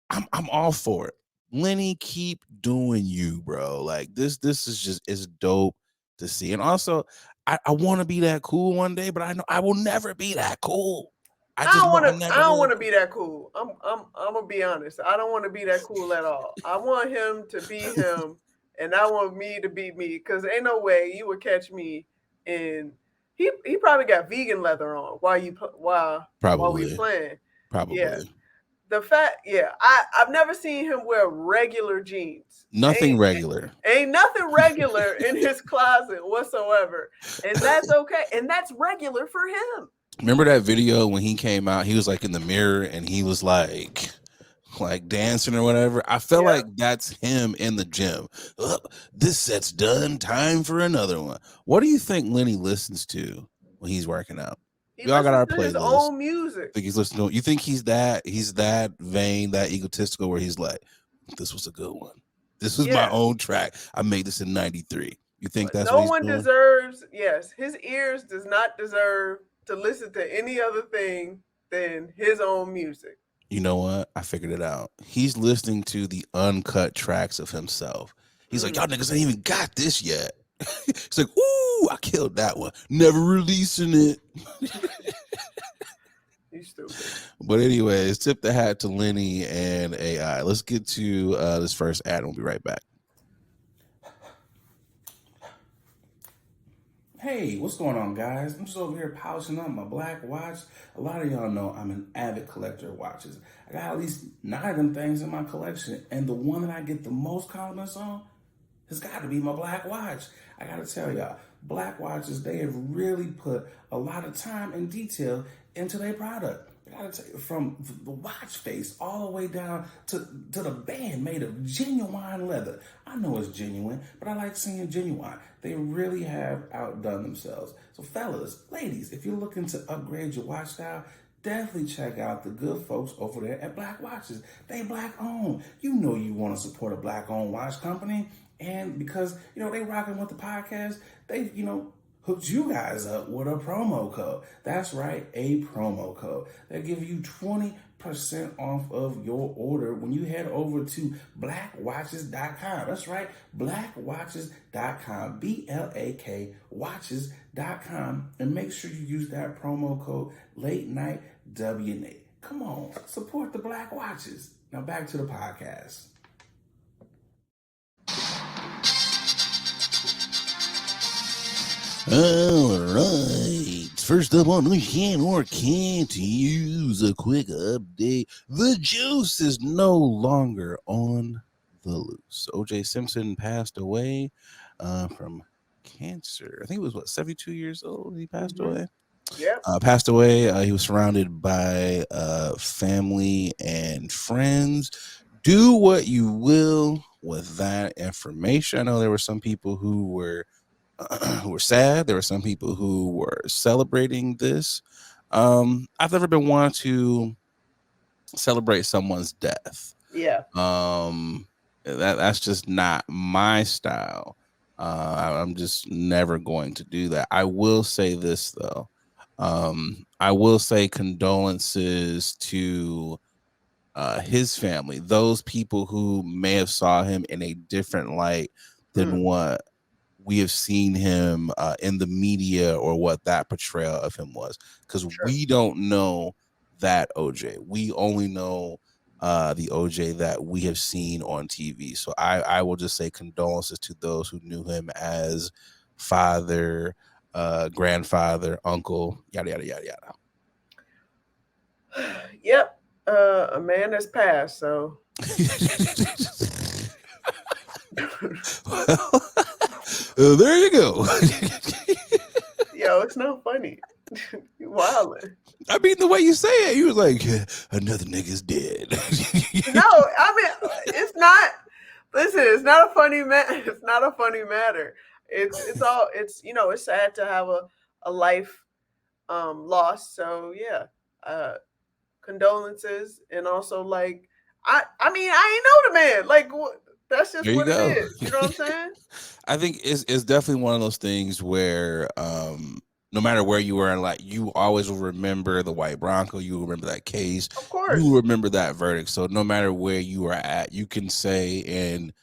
I'm all for it. Lenny, keep doing you, bro. Like this is just it's dope to see. And also, I want to be that cool one day, but I know I will never be that cool. I just know I I never don't will want to be. be that cool. I'm gonna be honest. I don't want to be that cool at all. I want him to be him, and I want me to be me. Cause ain't no way you would catch me in. He probably got vegan leather on while we Probably, playing. Yeah, probably the fact. Yeah, I've never seen him wear regular jeans. nothing regular. Ain't nothing regular in his closet whatsoever, and that's okay. And that's regular for him. Remember that video when he came out? He was like in the mirror and he was like dancing or whatever. I feel Yeah, like that's him in the gym. This set's done. Time for another one. What do you think Lenny listens to when he's working out? he We all got listens our to his playlist. own music. Think he's listening to. You think he's that vain, that egotistical, where he's like, "This was a good one. This was my Yeah, own track. I made this in '93." You think that's what no he's one doing? deserves. Yes, his ears does not deserve to listen to any other thing than his own music. You know what? I figured it out. He's listening to the uncut tracks of himself. He's like, y'all Mm, niggas ain't even got this yet. He's like, ooh, I killed that one. Never releasing it. he's stupid. But anyways, tip the hat to Lenny and AI. Let's get to this first ad and we'll be right back. Hey, what's going on, guys? I'm just over here polishing up my black watch. A lot of y'all know I'm an avid collector of watches. I got at least 9 of them things in my collection, and the one that I get the most compliments on has got to be my black watch. I gotta tell y'all, black watches, they have really put a lot of time and detail into their product. I gotta tell you, from the watch face all the way down to the band made of genuine leather. I know it's genuine, but I like seeing genuine. They really have outdone themselves. So fellas, ladies, if you're looking to upgrade your watch style, definitely check out the good folks over there at Black Watches. They black owned. You know you want to support a black owned watch company. And because, they rocking with the podcast, they, hooked you guys up with a promo code. That's right, a promo code. They give you 20% off of your order when you head over to blackwatches.com. That's right, blackwatches.com. BLAK watches.com. And make sure you use that promo code late night WNA. Come on, support the Black Watches. Now back to the podcast. All right. First up on the Can or Can't Use, a quick update. The juice is no longer on the loose. O.J. Simpson passed away from cancer. I think it was 72 years old he passed Mm-hmm. away. Yep. Passed away. He was surrounded by family and friends. Do what you will with that information. I know there were some people who were sad. There were some people who were celebrating this. I've never been one to celebrate someone's death. Yeah. That's just not my style. I'm just never going to do that. I will say this though. I will say condolences to his family, those people who may have saw him in a different light than what we have seen him in the media or what that portrayal of him was, because we don't know that OJ. We only know the OJ that we have seen on TV. So I will just say condolences to those who knew him as father, grandfather, uncle, yada yada yada yada. Yep. A man has passed, so there you go. Yo, it's not funny. You wildin'. I mean, the way you say it, you was like, another nigga's dead. No, I mean, it's not. Listen, it's not a funny It's not a funny matter. It's all. It's it's sad to have a life lost. So yeah, condolences, and also like I mean I ain't know the man. Like that's just There you what it go. is. You know what I'm saying? I think it's definitely one of those things where no matter where you were in life, you always will remember the white Bronco. You will remember that case. Of You will course. remember that verdict. So no matter where you are at, you can say in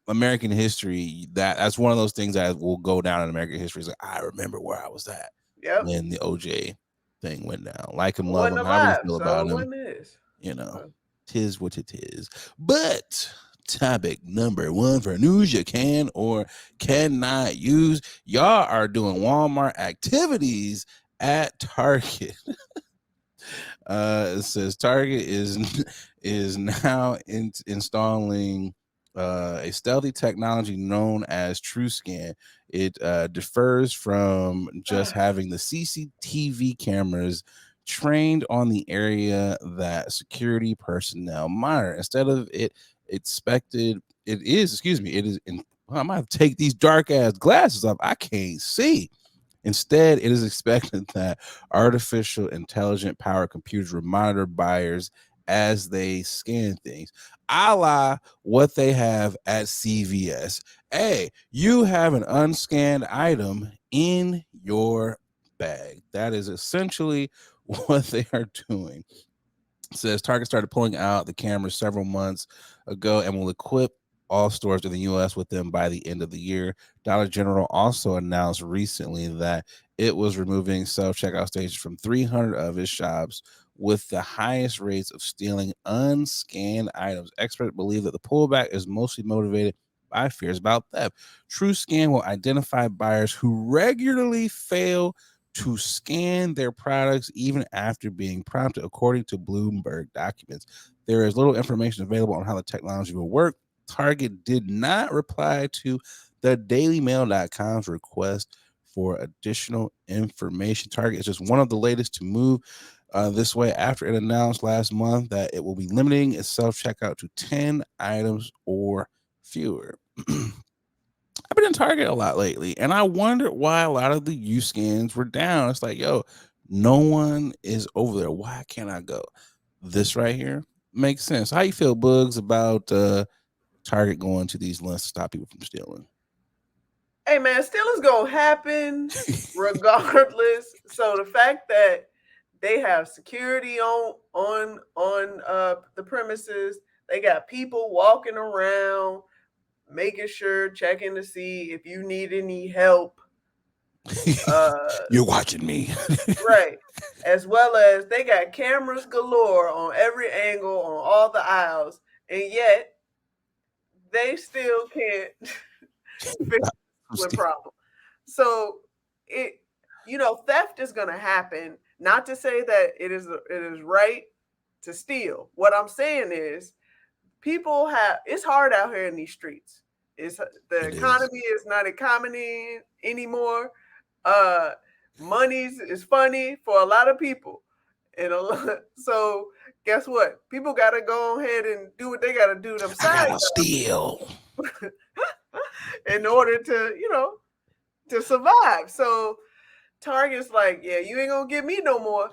American history that's one of those things that will go down in American history. Is like, I remember where I was at Yep. when the OJ thing went down. Like him, It love wasn't him, however you alive, feel so about it him, wasn't his. you know, So, tis what it is. But topic number one for news you can or cannot use. Y'all are doing Walmart activities at Target. It says Target is now installing a stealthy technology known as TrueScan. It differs from just having the CCTV cameras trained on the area that security personnel monitor. Instead of it expected, it is, excuse me, it is in. I might have to take these dark ass glasses off. I can't see. Instead, it is expected that artificial intelligent powered computers will monitor buyers as they scan things, a la what they have at CVS. Hey, you have an unscanned item in your bag. That is essentially what they are doing. Says Target started pulling out the cameras several months ago and will equip all stores in the U.S. with them by the end of the year. Dollar General also announced recently that it was removing self-checkout stations from 300 of its shops with the highest rates of stealing unscanned items. Experts believe that the pullback is mostly motivated by fears about theft. TrueScan will identify buyers who regularly fail to scan their products even after being prompted, according to Bloomberg documents. There is little information available on how the technology will work. Target did not reply to the dailymail.com's request for additional information. Target is just one of the latest to move this way after it announced last month that it will be limiting its self checkout to 10 items or fewer. I've been in Target a lot lately, and I wondered why a lot of the U scans were down. It's like, yo, no one is over there. Why can't I go? This right here makes sense. How you feel, Bugs, about Target going to these lengths to stop people from stealing? hey man, still is gonna happen regardless. So the fact that they have security on the premises, they got people walking around, making sure, checking to see if you need any help. Uh, You're watching me. right. As well as they got cameras galore on every angle on all the aisles, and yet they still can't fix the problem. So it, theft is going to happen. Not to say that it is right to steal. What I'm saying is people have it's hard out here in these streets. It's the It is. economy is not economy anymore. Uh Money's is funny for a lot of people. And a lot, so guess what? People gotta go ahead and do what they gotta do I themselves gotta steal. in order to survive. So Target's like, yeah, you ain't gonna get me no more.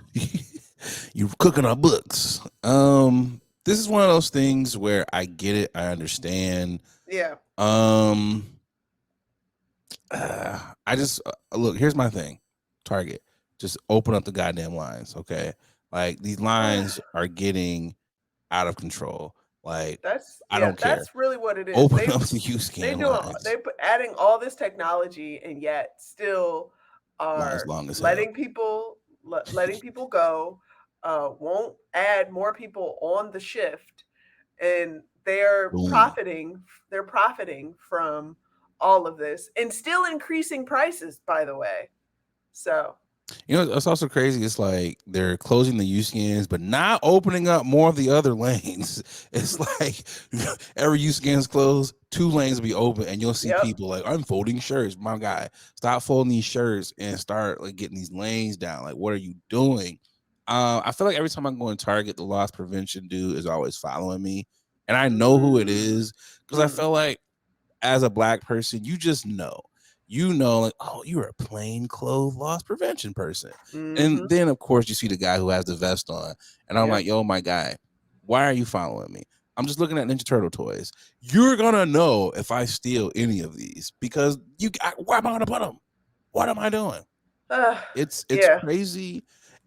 You cooking our books. This is one of those things where I get it, I understand. Yeah. Um, I just look. Here's my thing. Target, just open up the goddamn lines, okay? Like these lines are getting out of control. Like I don't care. That's really what it is. Open up the U They scan do lines. they put adding all this technology and yet still Lines are long as hell. letting people go, won't add more people on the shift, and Boom. they're profiting from all of this and still increasing prices, by the way. So You know, it's also crazy. It's like they're closing the U scans, but not opening up more of the other lanes. It's like every U scan's closed, two lanes will be open, and you'll see yep. people like, I'm folding shirts. My guy, stop folding these shirts and start like getting these lanes down. Like, what are you doing? I feel like every time I go in Target, the loss prevention dude is always following me, and I know who it Mm, is because I mm, feel like as a black person, you just know. You know, like, oh, you're a plain clothes loss prevention person. And mm-hmm. then, of course, you see the guy who has the vest on. And I'm Yep. like, yo, my guy, why are you following me? I'm just looking at Ninja Turtle toys. You're going to know if I steal any of these because why am I going to put them? What am I doing? Uh, It's yeah. crazy.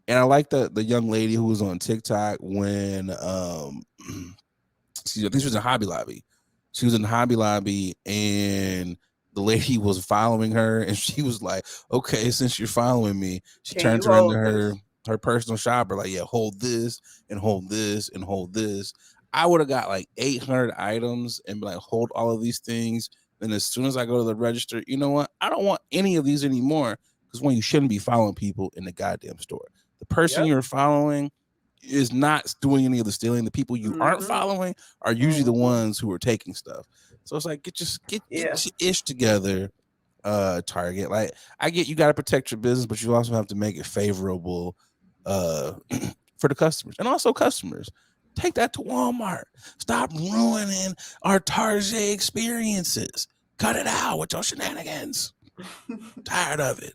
And I like the young lady who was on TikTok when excuse me, I think she was in Hobby Lobby. She was in Hobby Lobby and the lady was following her and she was like, okay, since you're following me, she Can turns you her into hold this? her personal shopper, like, yeah, hold this and hold this and hold this. I would have got like 800 items and be like, hold all of these things. Then as soon as I go to the register, you know what? I don't want any of these anymore. Because one, you shouldn't be following people in the goddamn store. The person Yep. you're following is not doing any of the stealing. The people you aren't Mm-hmm. following are usually the Mm-hmm. ones who are taking stuff. So it's like get Yeah. your ish together, Target. Like I get you got to protect your business, but you also have to make it favorable uh for the customers. And also customers. Take that to Walmart. Stop ruining our Target experiences. Cut it out with your shenanigans. Tired of it.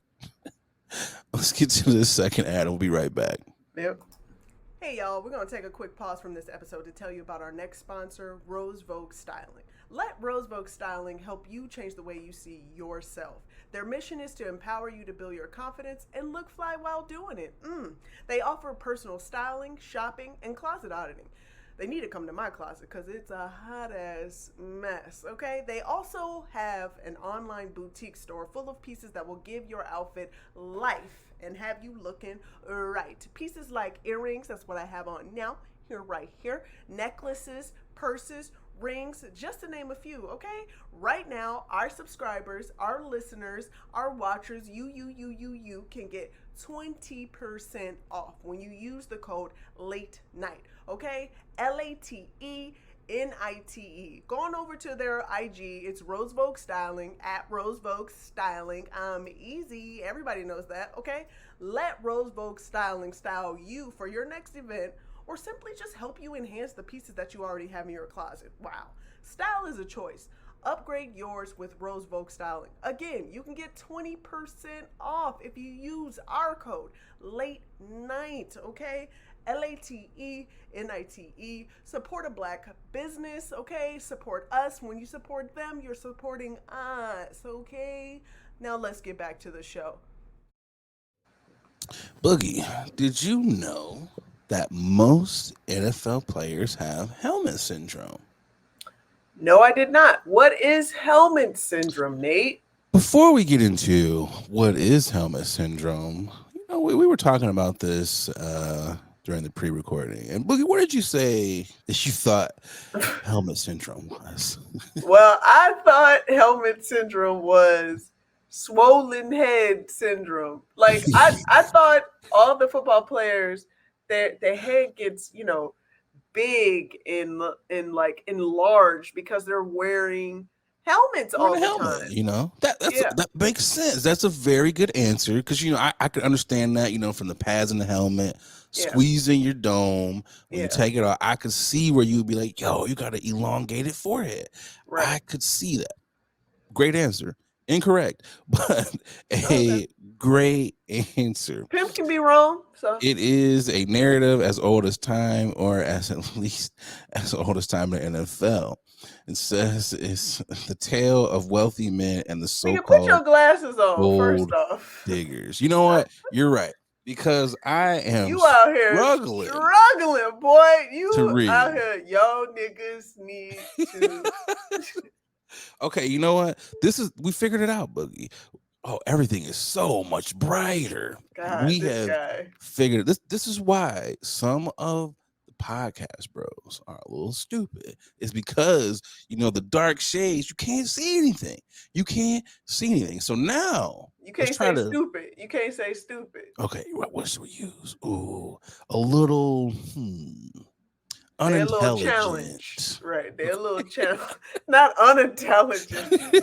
Let's get to this second ad. We'll be right back. Yep. Hey y'all, we're going to take a quick pause from this episode to tell you about our next sponsor, Rose Vogue Styling. Let Rose Vogue Styling help you change the way you see yourself. Their mission is to empower you to build your confidence and look fly while doing it. They offer personal styling, shopping, and closet auditing. They need to come to my closet because it's a hot ass mess, okay? They also have an online boutique store full of pieces that will give your outfit life and have you looking right. Pieces like earrings, that's what I have on now, here, right here, necklaces, purses, rings, just to name a few, okay? Right now, our subscribers, our listeners, our watchers, you can get 20% off when you use the code late night, okay? LATENITE. Going over to their IG, it's Rose Vogue Styling at Rose Vogue Styling. Easy. Everybody knows that, okay? Let Rose Vogue Styling style you for your next event or simply just help you enhance the pieces that you already have in your closet. Wow. Style is a choice. Upgrade yours with Rose Vogue Styling. Again, you can get 20% off if you use our code late night, okay? LATENITE. Support a black business, okay? Support us. When you support them, you're supporting us, okay? Now let's get back to the show. Boogie, did you know that most NFL players have helmet syndrome? No, I did not. What is helmet syndrome, Nate? Before we get into what is helmet syndrome, we were talking about this during the pre-recording. And Boogie, what did you say that you thought helmet syndrome was? Well, I thought helmet syndrome was swollen head syndrome. Like I thought all the football players their head gets, big and like enlarged because they're wearing helmets Wearing all a the helmet, time. that's Yeah. that makes sense. That's a very good answer because I could understand that from the pads in the helmet Yeah. squeezing your dome when you Yeah. take it off. I could see where you'd be like, "Yo, you got an elongated forehead." Right. I could see that. Great answer. Incorrect, but Okay. a great answer. Pimp can be wrong. So It is a narrative as old as time, or as at least as old as time in the NFL. It says it's the tale of wealthy men and the nigga, put so-called your glasses on first gold off. diggers. You know what? You're right. Because I am You out here struggling struggling, boy. to You out read. here, y'all niggas need to. Okay, you know what? We figured it out, Boogie. Oh, everything is so much brighter. God, We this have guy. figured this is why some of the podcast bros are a little stupid. It's because the dark shades, you can't see anything. You can't see anything. So now You let's can't try say to stupid. You can't say stupid. okay, what should we use? Ooh, a little They're a little challenge. unintelligent. Right. They're a little challenge. Not unintelligent.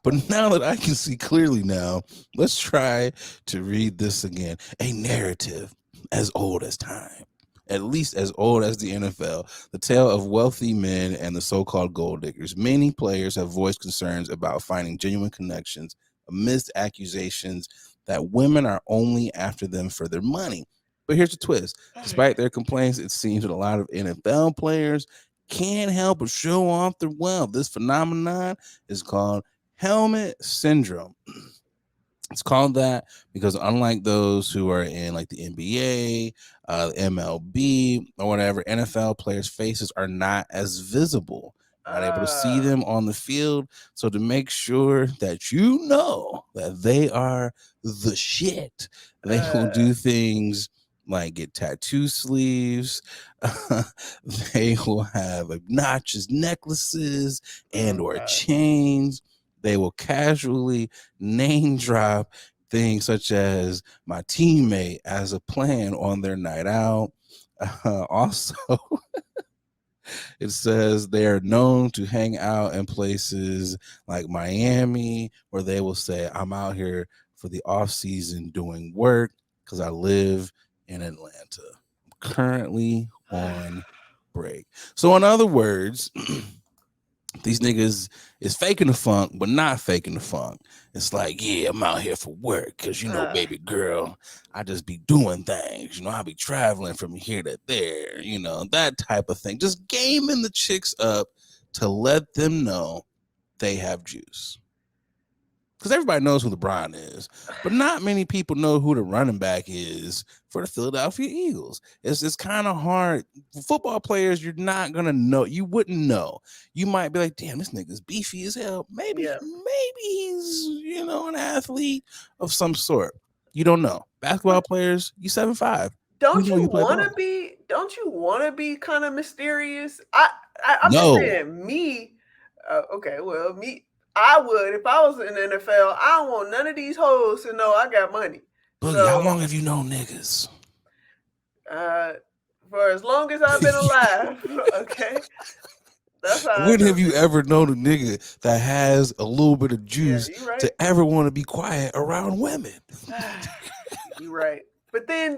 But now that I can see clearly now, let's try to read this again. A narrative as old as time, at least as old as the NFL, the tale of wealthy men and the so-called gold diggers. Many players have voiced concerns about finding genuine connections amidst accusations that women are only after them for their money. But here's the twist. Despite their complaints, it seems that a lot of NFL players can't help but show off their wealth. This phenomenon is called Helmet syndrome. It's called that because unlike those who are in like the NBA, MLB, or whatever, NFL players' faces are not as visible. You're not able to see Uh, them on the field. So to make sure that you know that they are the shit, they will uh, do things like get tattoo sleeves. They will have obnoxious necklaces and or okay. chains. They will casually name drop things such as my teammate as a plan on their night out. Also, it says they are known to hang out in places like Miami, where they will say, I'm out here for the off season doing work because I live in Atlanta. I'm currently on break. So, in other words, these niggas is faking the funk, but not faking the funk. It's like, yeah, I'm out here for work because, baby girl, I just be doing things. I be traveling from here to there, that type of thing. Just gaming the chicks up to let them know they have juice. Because everybody knows who LeBron is, but not many people know who the running back is for the Philadelphia Eagles. It's kind of hard. Football players, you're not gonna know. You wouldn't know. You might be like, damn, this nigga's beefy as hell. Maybe, Yeah. maybe he's an athlete of some sort. You don't know. Basketball But players, you 7'5". You don't know you you play want to ball. be? Don't you want to be kind of mysterious? I'm just No, saying, me. Okay, well, me. I would if I was in the NFL. I don't want none of these hoes to know I got money. Boogie, how So, long have you known niggas? uh, for as long as I've been alive, okay, that's how I When know have you niggas. ever known a nigga that has a little bit of Yeah, juice you right. to ever want to be quiet around women? You right. But then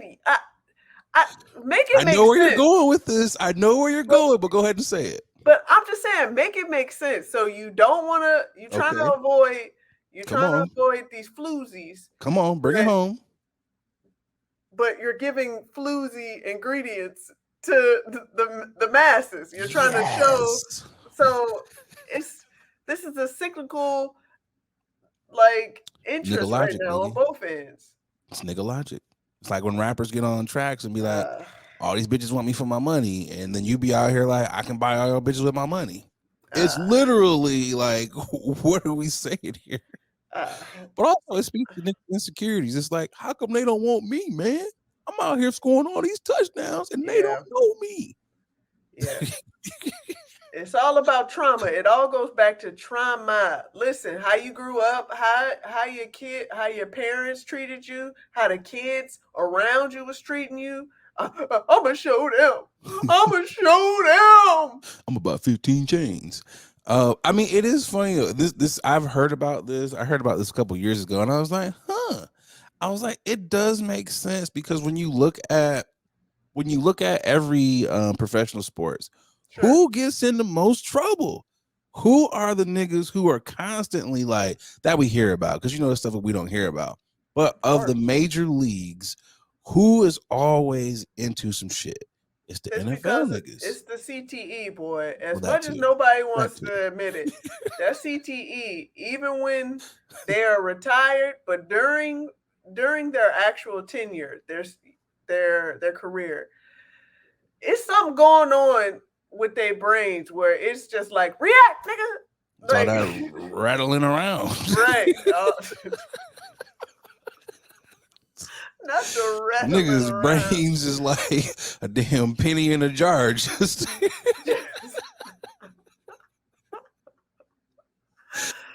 I make I it make know where you're sense. going with this. I know where you're But going, but go ahead and say it. But I'm just saying, make it make sense. So you don't want to. You trying to Okay. avoid. You're Come trying to on. avoid these floozies, Come on. Bring it but home. you're giving floozy ingredients to the masses. You're trying to show. Yes. So it's this is a cyclical like Nigga interest right logic, now on Boogie. both ends. It's nigga logic. It's like when rappers get on tracks and be like, Uh, all these bitches want me for my money. And then you be out here like, I can buy all your bitches with my money. It's uh, literally like, what are we saying here? uh, But also, it speaks to insecurities. It's like, how come they don't want me, man? I'm out here scoring all these touchdowns and they don't yeah, know me. yeah. It's all about trauma. It all goes back to trauma. Listen, how you grew up, how your parents treated you, how the kids around you was treating you. I'ma show them. I'ma show them. I'm about 15 chains. I mean, it is funny. This I've heard about this. I heard about this a couple years ago, and I was like, huh. I was like, it does make sense because when you look at every professional sports, Sure, who gets in the most trouble? Who are the niggas who are constantly like that we hear about? Because the stuff that we don't hear about. But of of the course. major leagues, who is always into some shit? It's the It's NFL because niggas. it's the CTE, boy. Well, As that much as too. nobody That wants too. to admit it, that CTE, even when they are retired, but during their actual tenure, their career, it's something going on with their brains where it's just like react, nigga, It's all like that rattling around. right. Not the rattling Niggas' around. brains is like a damn penny in a jar. Just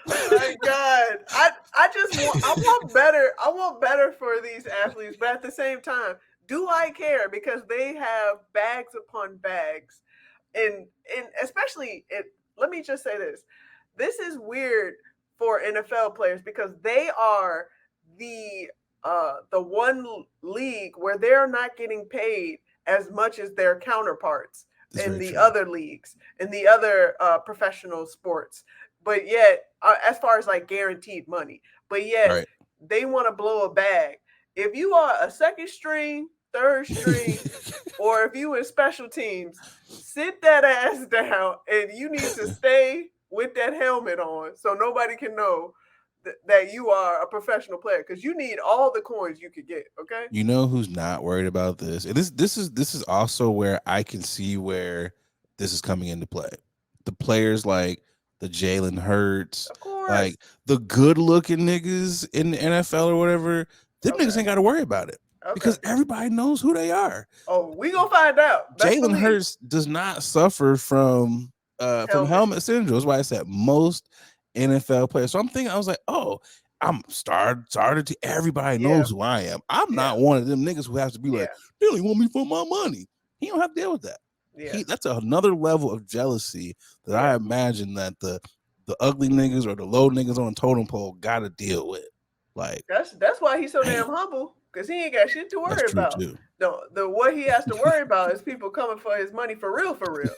My God, I want better for these athletes, but at the same time, do I care? Because they have bags upon bags, and especially it. Let me just say this: this is weird for NFL players because they are the one league where they're not getting paid as much as their counterparts it's in very the true. other leagues, in the other professional sports. But yet, as far as like guaranteed money, but yet Right. they want to blow a bag. If you are a second string, third string, or if you in special teams, sit that ass down and you need to stay with that helmet on, so nobody can know that you are a professional player, because you need all the coins you could get. Okay. You know who's not worried about this? And this is also where I can see where this is coming into play. The players like the Jalen Hurts, Of course. like the good looking niggas in the NFL or whatever, them niggas Okay. ain't got to worry about it Okay. because everybody knows who they are. Oh, we gonna find out. Best Jalen believe. Hurts does not suffer from Helmet. helmet syndrome. That's why I said most NFL players. So I'm thinking, I was like, oh, I'm started to everybody Yeah. knows who I am. I'm Yeah. not one of them niggas who has to be like, Yeah. they only want me for my money. He don't have to deal with that. Yeah. That's another level of jealousy that I Yeah. imagine that the ugly niggas or the low niggas on the totem pole gotta deal with. Like, That's why he's so damn damn, humble, because he ain't got shit to that's worry true about. too. The what he has to worry about is people coming for his money for real, for real.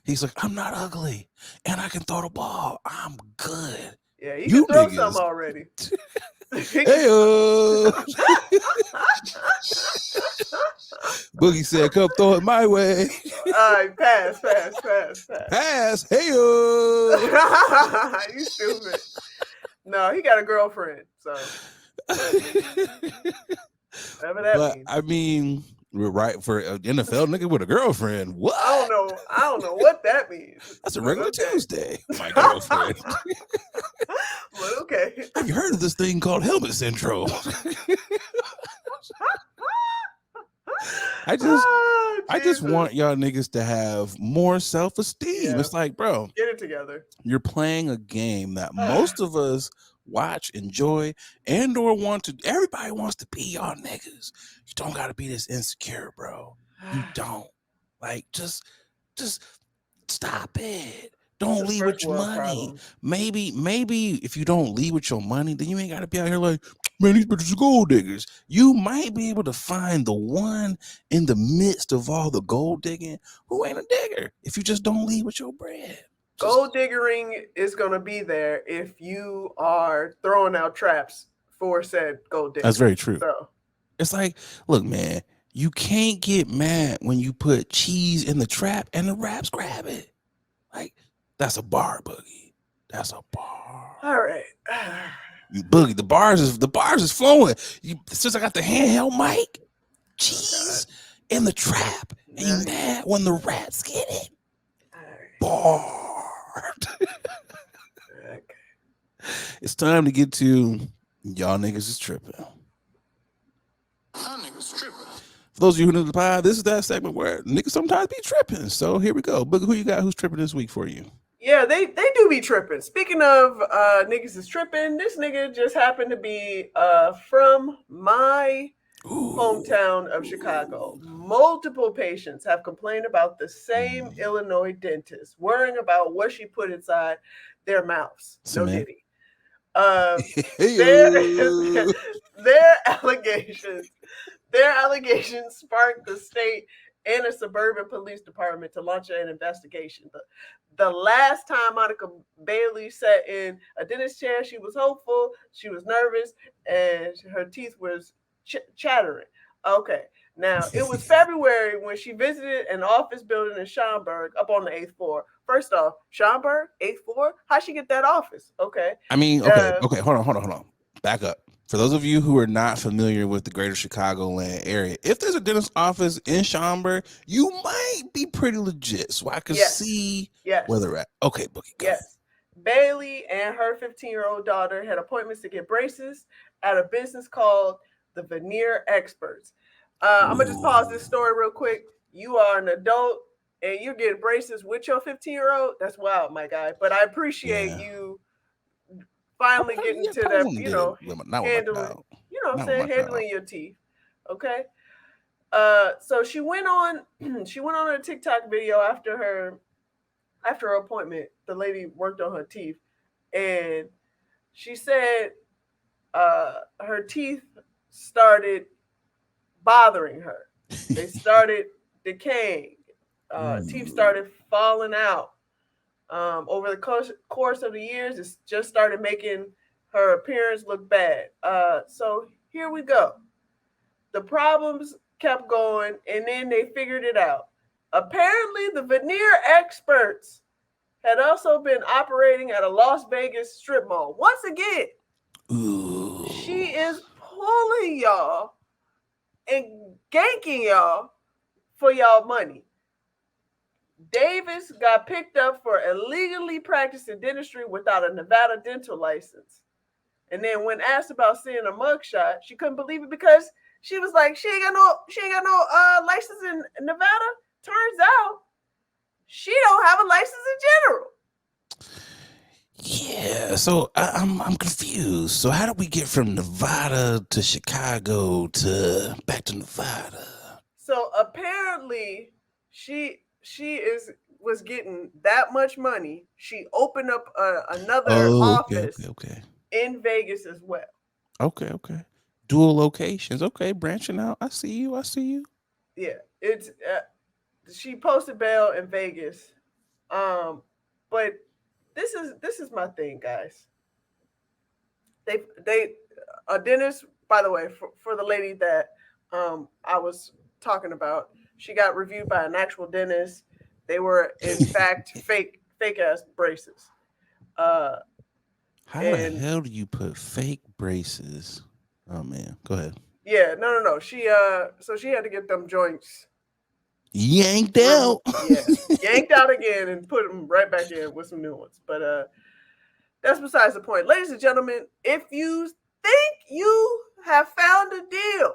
He's like, I'm not ugly and I can throw the ball. I'm good. Yeah, he You can throw some niggas. already. Hey, Boogie said, come throw it my way. All right, pass. Pass. Hey, You stupid. No, he got a girlfriend, so whatever that But means. I mean, we're right for an NFL nigga with a girlfriend. What? I don't know what that means. That's a But regular okay. Tuesday. My girlfriend. But okay. Have you heard of this thing called helmet syndrome? I just want y'all niggas to have more self-esteem. Yeah. It's like, bro, Get it together. you're playing a game that most of us watch, enjoy, and or want to. Everybody wants to be y'all niggas. You don't gotta be this insecure, bro. You don't. Like, just stop it. Don't leave with your money. Maybe if you don't leave with your money, then you ain't gotta be out here like, man, these bitches are gold diggers. You might be able to find the one in the midst of all the gold digging who ain't a digger if you just don't leave with your bread. Gold diggering is going to be there if you are throwing out traps for said gold digger. That's very true. So it's like, look, man, you can't get mad when you put cheese in the trap and the raps grab it. Like, that's a bar, Boogie. That's a bar. All right. You Boogie, the bars is flowing. Since I got the handheld mic, cheese in the trap, and you mad when the rats get it. Bar. Okay. It's time to get to y'all niggas is tripping. Y'all niggas tripping. For those of you who know the pod, this is that segment where niggas sometimes be tripping. So here we go. Boogie, who you got who's tripping this week for you? Yeah, they do be tripping. Speaking of niggas is tripping, this nigga just happened to be from my hometown of Chicago. Multiple patients have complained about the same Illinois dentist, worrying about what she put inside their mouths. No diddy. Their allegations sparked the state and a suburban police department to launch an investigation. The last time Monica Bailey sat in a dentist chair, she was hopeful, she was nervous, and her teeth was chattering. Okay. Now, it was February when she visited an office building in Schaumburg up on the 8th floor. First off, Schaumburg, 8th floor? How'd she get that office? Okay. I mean, okay. Hold on. Back up. For those of you who are not familiar with the greater Chicagoland area, if there's a dentist office in Schaumburg, you might be pretty legit. So I can see where they're at. Okay, Boogie. Yes. Bailey and her 15-year-old daughter had appointments to get braces at a business called the Veneer Experts. I'm going to just pause this story real quick. You are an adult and you're getting braces with your 15-year-old. That's wild, my guy. But I appreciate you finally getting to that, handling your teeth. Okay. So she went on a TikTok video after her appointment. The lady worked on her teeth, and she said her teeth started bothering her. They started decaying. Teeth started falling out. Over the course of the years, it just started making her appearance look bad. So here we go. The problems kept going, and then they figured it out. Apparently, the Veneer Experts had also been operating at a Las Vegas strip mall. Once again, she Ooh. is pulling y'all and ganking y'all for y'all money. Davis got picked up for illegally practicing dentistry without a Nevada dental license. And then when asked about seeing a mugshot, she couldn't believe it because she was like, she ain't got no license in Nevada. Turns out she don't have a license in general. Yeah, so I'm confused. So how did we get from Nevada to Chicago to back to Nevada? So apparently she was getting that much money. She opened up another Oh, office okay. in Vegas as well. Okay. Dual locations. Okay, branching out. I see you. Yeah, it's she posted bail in Vegas. But this is my thing, guys. They a dentist, by the way, for the lady that I was talking about, she got reviewed by an actual dentist. They were in fact fake ass braces. Uh How the and hell do you put fake braces? Oh man, go ahead. yeah, no. She so she had to get them joints Yanked removed. out. Yeah, yanked out again and put them right back in with some new ones. But that's besides the point. Ladies and gentlemen, if you think you have found a deal,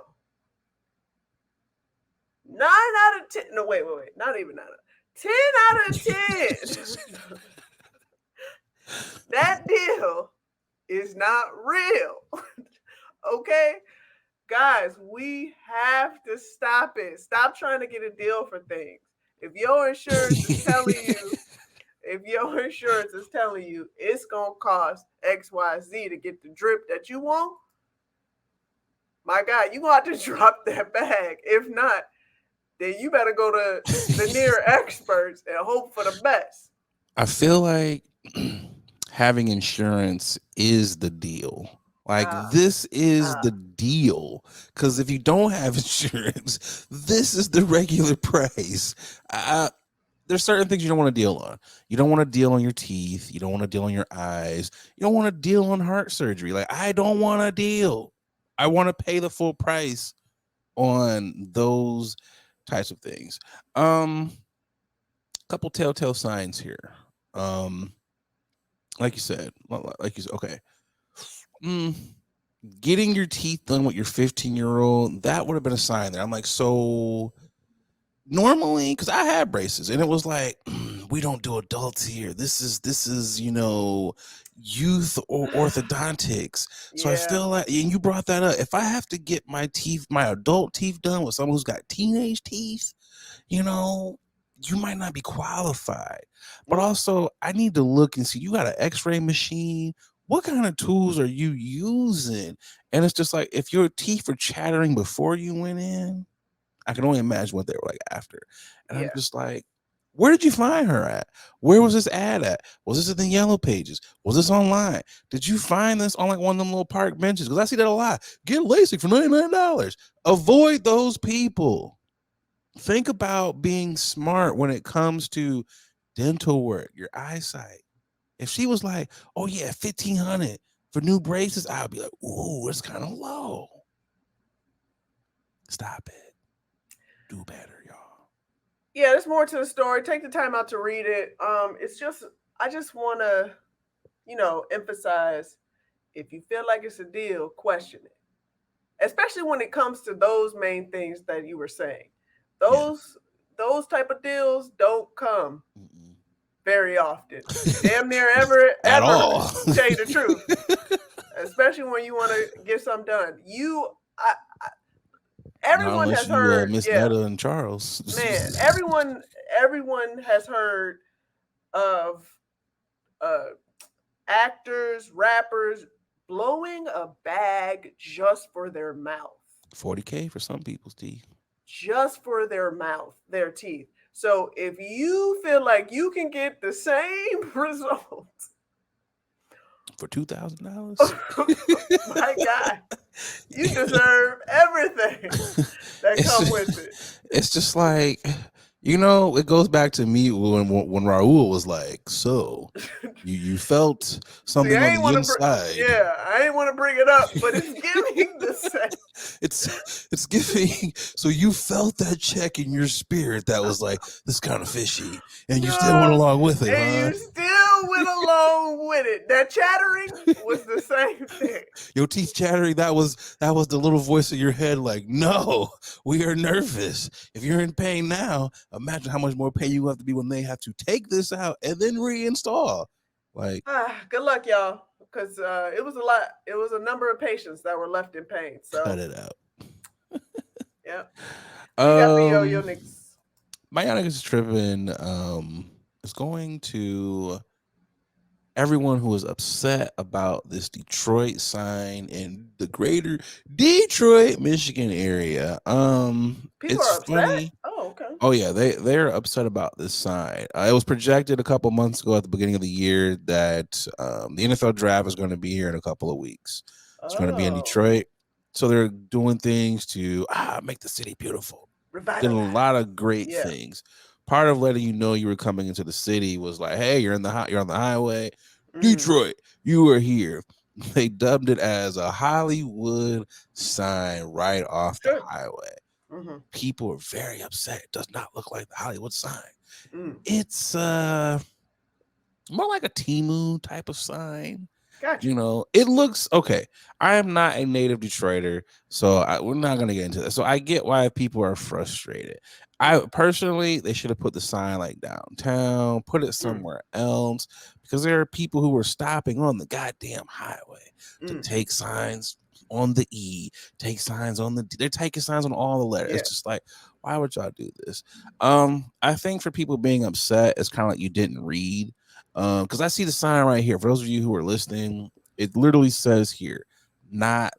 9 out of 10. No, wait. Not even 9. 10 out of 10. That deal is not real. Okay? Guys, we have to stop it. Stop trying to get a deal for things. If your insurance is telling you, it's gonna cost XYZ to get the drip that you want, my God, you're gonna have to drop that bag. If not, then you better go to the near experts and hope for the best. I feel like having insurance is the deal. Like Ah, this is ah, the deal. Because if you don't have insurance, this is the regular price. There's certain things you don't want to deal on. You don't want to deal on your teeth. You don't want to deal on your eyes. You don't want to deal on heart surgery. Like I don't want to deal. I want to pay the full price on those types of things. Um, Couple telltale signs here. Um, like you said, okay. Mm, Getting your teeth done with your 15-year-old, that would have been a sign there. I'm like, so normally, because I had braces, and it was like, we don't do adults here. This is youth or orthodontics. So I yeah, feel like, and you brought that up. If I have to get my adult teeth done with someone who's got teenage teeth, you know, you might not be qualified. But mm, also, I need to look and see, you got an x-ray machine. What kind of tools are you using? And it's just like, if your teeth were chattering before you went in, I can only imagine what they were like after. And I'm yeah, just like, where did you find her at? Where was this ad at? Was this in the yellow pages? Was this online? Did you find this on like one of them little park benches? Because I see that a lot. Get LASIK for $99. Avoid those people. Think about being smart when it comes to dental work, your eyesight. If she was like, oh yeah, 1,500 for new braces, I'd be like, ooh, it's kind of low. Stop it. Do better, y'all. yeah. There's more to the story. Take the time out to read it. It's just I just want to emphasize, if you feel like it's a deal, question it, especially when it comes to those main things that you were saying. Yeah. Those type of deals don't come Mm-mm. very often. Damn near At ever, all. tell you the truth. Especially when you want to get something done. Not Everyone unless has you heard, Miss yeah, Netta and Charles. man, everyone has heard of uh actors, rappers blowing a bag just for their mouth. 40K for some people's teeth. Just for their mouth, their teeth. So if you feel like you can get the same results, For $2,000. my God, you deserve everything that it's come with it. it's just like, You know, it goes back to me when Raul was like, "So, you felt See, something I on ain't the want to, inside." yeah, I ain't want to bring it up, but it's giving the same. It's giving. So you felt that check in your spirit that was like, "This kind of fishy," and you still went No, along with it, and huh? you still went along with it. That chattering was the same thing. Your teeth chattering. That was the little voice in your head, like, "No, we are nervous. If you're in pain now, imagine how much more pain you have to be when they have to take this out and then reinstall." Like, Good luck, y'all, because it was a lot. It was a number of patients that were left in pain. cut So, it out. yeah. What you got for yo Um, niggas? my Yannick is tripping. Is going to everyone who is upset about this Detroit sign in the greater Detroit, Michigan area. People It's are upset. funny. Oh, okay. Oh yeah, they're upset about this sign. It was projected a couple months ago at the beginning of the year that the NFL draft is going to be here in a couple of weeks. It's going to be in Oh, Detroit, so they're doing things to make the city beautiful. Did a revitalize. lot of great Yeah. things. Part of letting you know you were coming into the city was like, hey, you're on the highway, Mm-hmm. Detroit, you are here. They dubbed it as a Hollywood sign right off the Sure. highway. Mm-hmm. People are very upset. It does not look like the Hollywood sign. Mm. It's more like a Timu type of sign. Gotcha. You know, it looks okay. I am not a native Detroiter, so we're not going to get into that. So I get why people are frustrated. I Mm. personally, they should have put the sign like downtown, put it Mm. somewhere else, because there are people who were stopping on the goddamn highway to Mm. take signs on the E, take signs on the D. They're taking signs on all the letters. Yeah. It's just like, why would y'all do this? I think for people being upset, it's kind of like you didn't read. Because I see the sign right here. For those of you who are listening, it literally says here, not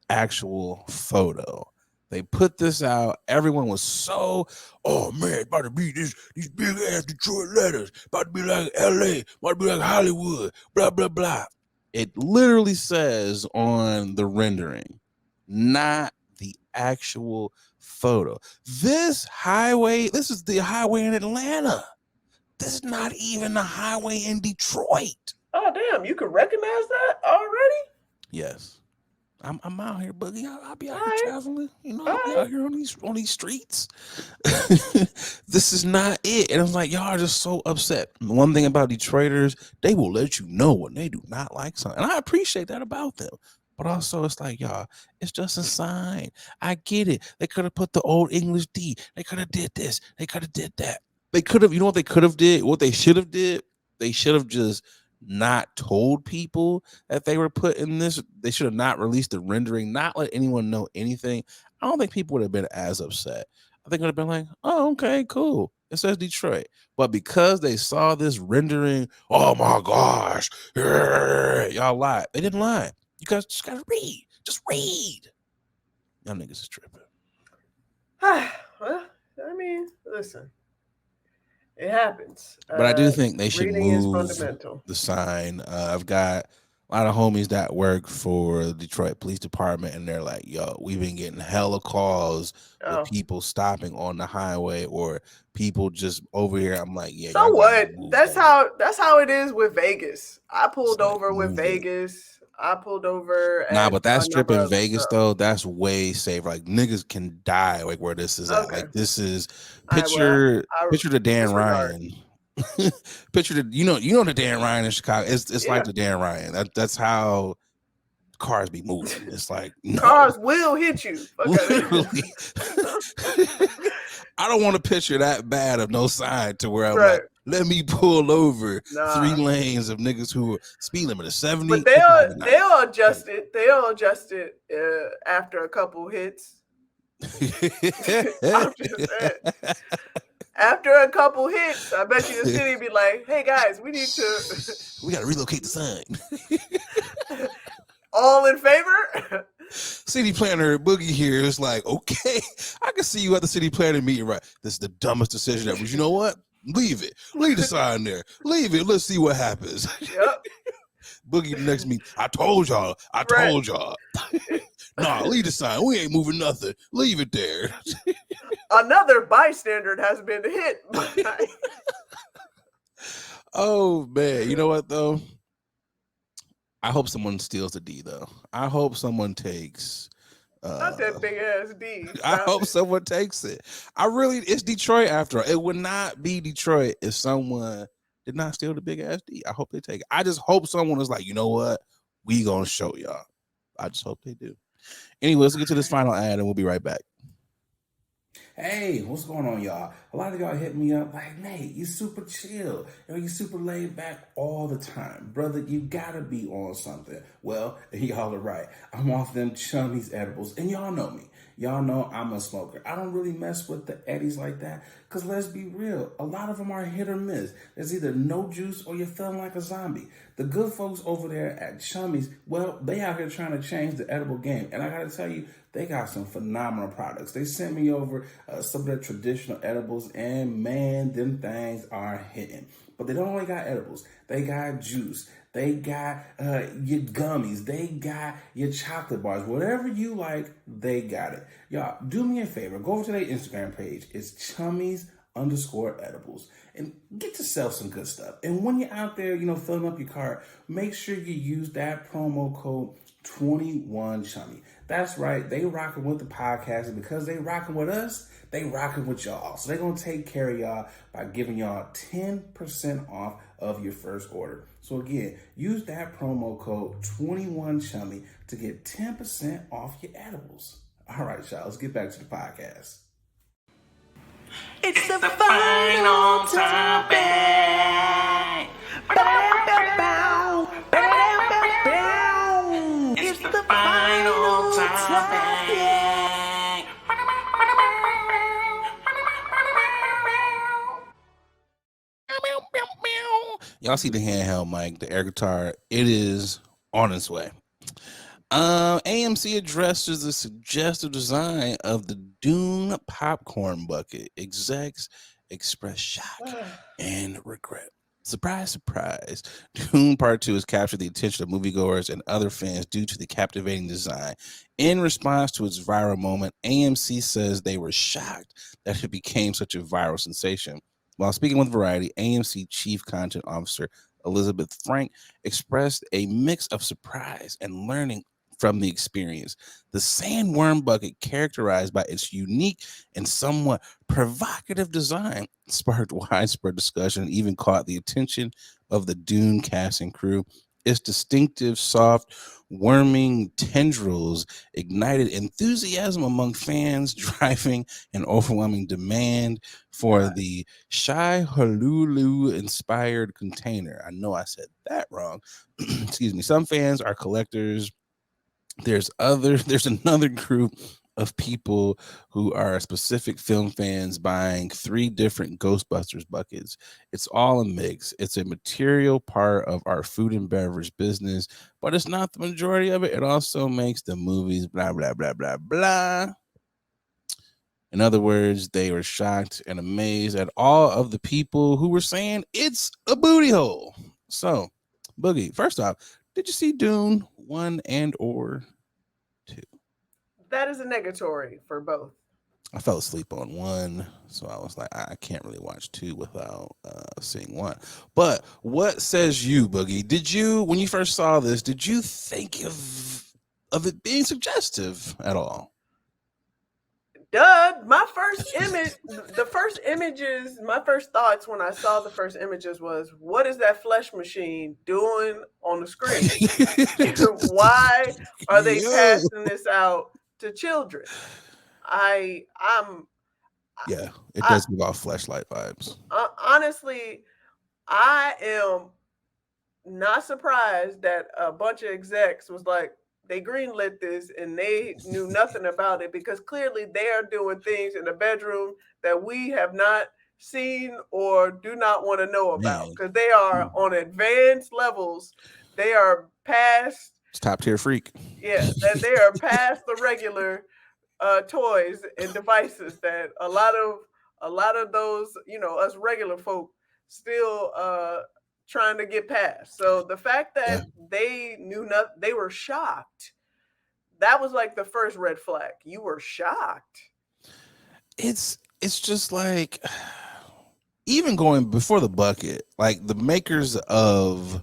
actual photo. They put this out. Everyone was so, oh man, it's about to be these big ass Detroit letters, about to be like LA, about to be like Hollywood, blah, blah, blah. It literally says on the rendering, not the actual photo. This is the highway in Atlanta. This is not even the highway in Detroit. Oh, damn. You can recognize that already? Yes. I'm out here, Boogie. I'll be All out here right. traveling. You know, All I'll be right. out here on these streets. This is not it. And I'm like, y'all are just so upset. One thing about Detroiters, they will let you know when they do not like something. And I appreciate that about them. But also, it's like, y'all, it's just a sign. I get it. They could have put the old English D. They could have did this. They could have did that. They could have, you know what they could have did? What they should have did? They should have just not told people that they were put in this. They should have not released the rendering, not let anyone know anything. I don't think people would have been as upset. I think it would have been like, oh, okay, cool. It says Detroit. But because they saw this rendering, oh my gosh, y'all lied. They didn't lie. You guys just gotta read. Just read. Y'all niggas is tripping. Well, I mean, listen, it happens. But I do think they should Reading is move fundamental. the sign. I've got a lot of homies that work for the Detroit Police Department, and they're like, "Yo, we've been getting hella calls with Oh, people stopping on the highway or people just over here." I'm like, "Yeah, y'all so gotta what? move That's that. how it is with Vegas. I It's pulled like over with move it." Vegas. I pulled over Nah, at but that a strip number in of Vegas stuff. though, that's way safer. Like niggas can die like where this is at. Okay. Like this is I will. I picture the Dan disregard. Ryan. Picture the you know the Dan Ryan in Chicago. It's like Yeah. the Dan Ryan. That's how cars be moving. It's like no, Cars will hit you. Okay. literally. I don't want to picture that bad of no sign to where I'm like, Right. let me pull over three Nah. lanes of niggas who are speed limit of 70. But They probably not. they'll adjust it. They'll adjust it after a couple hits. I'm just saying. After a couple hits, I bet you the city be like, "Hey guys, we need to We gotta relocate the sign. all in favor." City planner Boogie here is like, okay, I can see you at the city planning meeting, right? This is the dumbest decision ever. You know what? Leave it. Leave the sign there. Leave it. Let's see what happens. Yep. Boogie the next meeting. I told y'all. Right. Nah, leave the sign. We ain't moving nothing. Leave it there. Another bystander has been hit by. Oh man, you know what though? I hope someone steals the D though. I hope someone takes Not that big ass D. I Stop hope it. someone takes it. It's Detroit after all. It would not be Detroit if someone did not steal the big ass D. I hope they take it. I just hope someone is like, you know what? We gonna show y'all. I just hope they do. Anyway, let's get to this final ad and we'll be right back. Hey, what's going on, y'all? A lot of y'all hit me up like, Nate, you super chill. You super laid back all the time. Brother, you gotta be on something. Well, y'all are right. I'm off them chummies edibles, and y'all know me. Y'all know I'm a smoker. I don't really mess with the eddies like that, because let's be real, a lot of them are hit or miss. There's either no juice or you're feeling like a zombie. The good folks over there at Chummies, well, they out here trying to change the edible game. And I gotta tell you, they got some phenomenal products. They sent me over some of their traditional edibles, and man, them things are hitting. But they don't only got edibles. They got juice. They got your gummies. They got your chocolate bars. Whatever you like, they got it. Y'all, do me a favor. Go over to their Instagram page. It's Chummies_edibles. And get yourself some good stuff. And when you're out there, filling up your cart, make sure you use that promo code 21Chummy. That's right. They rocking with the podcast, and because they rocking with us, they rocking with y'all. So they're going to take care of y'all by giving y'all 10% off of your first order. So again, use that promo code 21Chummy to get 10% off your edibles. All right, y'all, let's get back to the podcast. It's the final topic. It's the final topic. Y'all see the handheld mic, the air guitar. It is on its way. AMC addresses the suggestive design of the Dune popcorn bucket. Execs express shock and regret. Surprise, surprise. Dune Part 2 has captured the attention of moviegoers and other fans due to the captivating design. In response to its viral moment, AMC says they were shocked that it became such a viral sensation. While speaking with Variety, AMC Chief Content Officer Elizabeth Frank expressed a mix of surprise and learning from the experience. The sandworm bucket, characterized by its unique and somewhat provocative design, sparked widespread discussion and even caught the attention of the Dune cast and crew. Its distinctive, soft, worming tendrils ignited enthusiasm among fans, driving an overwhelming demand for the Shai Hululu-inspired container. I know I said that wrong. Excuse me. Some fans are collectors. There's another group of people who are specific film fans buying 3 different Ghostbusters buckets. It's all a mix. It's a material part of our food and beverage business, but it's not the majority of it. It also makes the movies blah, blah, blah, blah, blah. In other words, they were shocked and amazed at all of the people who were saying it's a booty hole. So, Boogie, first off, did you see Dune 1 and or 2? That is a negatory for both. I fell asleep on 1, so I was like, I can't really watch 2 without seeing 1. But what says you, Boogie? Did you, when you first saw this, did you think of it being suggestive at all? My first thoughts when I saw the first images was, what is that flesh machine doing on the screen? Why are they passing this out to children? It does give off fleshlight vibes. Honestly, I am not surprised that a bunch of execs was like, they greenlit this and they knew nothing about it, because clearly they are doing things in the bedroom that we have not seen or do not want to know about, because they are on advanced levels. They are past, it's top tier freak. Yeah, that they are past the regular toys and devices that a lot of those, us regular folk still trying to get past. So the fact that they knew nothing, they were shocked That was like the first red flag. You were shocked. It's just like even going before the bucket, like the makers of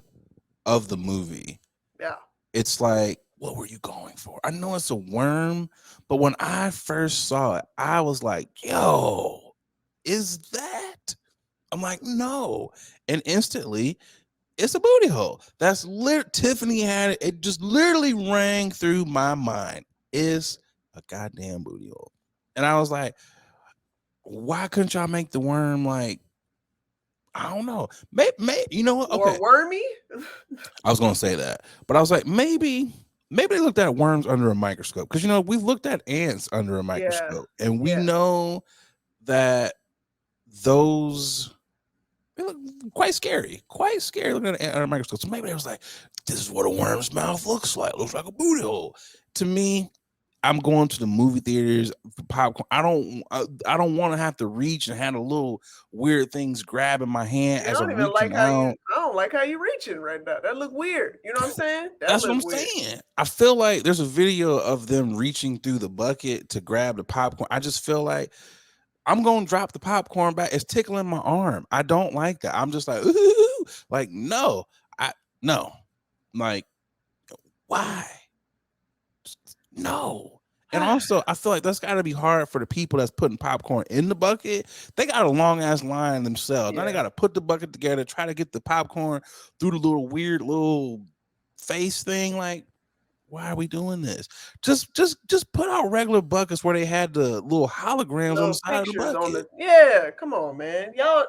the movie, Yeah. it's like, what were you going for? I know it's a worm, but when I first saw it, I was like, yo, is that? I'm like, no. And instantly, it's a booty hole. That's Tiffany had it. It just literally rang through my mind. It's a goddamn booty hole. And I was like, why couldn't y'all make the worm like, I don't know. Maybe you know what? Okay. More wormy? I was gonna say that, but I was like, maybe they looked at worms under a microscope, because we've looked at ants under a Yeah. microscope, and we Yeah. know that those they look quite scary looking at an ant under a microscope. So maybe they was like, this is what a worm's mouth looks like. It looks like a booty hole. To me, I'm going to the movie theaters for popcorn. I don't want to have to reach and have a little weird things grab in my hand I as don't I'm even like reaching how you. out. I don't like how you reaching right now. That look weird. You know what I'm saying? That That's what look I'm weird. saying. I feel like there's a video of them reaching through the bucket to grab the popcorn. I just feel like I'm gonna drop the popcorn back. It's tickling my arm. I don't like that. I'm just like, ooh, like no, no, like why? No. And also, I feel like that's got to be hard for the people that's putting popcorn in the bucket. They got a long ass line themselves. Now they Yeah. got to put the bucket together, try to get the popcorn through the little weird little face thing. Like, why are we doing this? Just put out regular buckets where they had the little holograms on the Little side of the pictures on bucket. the. Yeah, come on, man. Y'all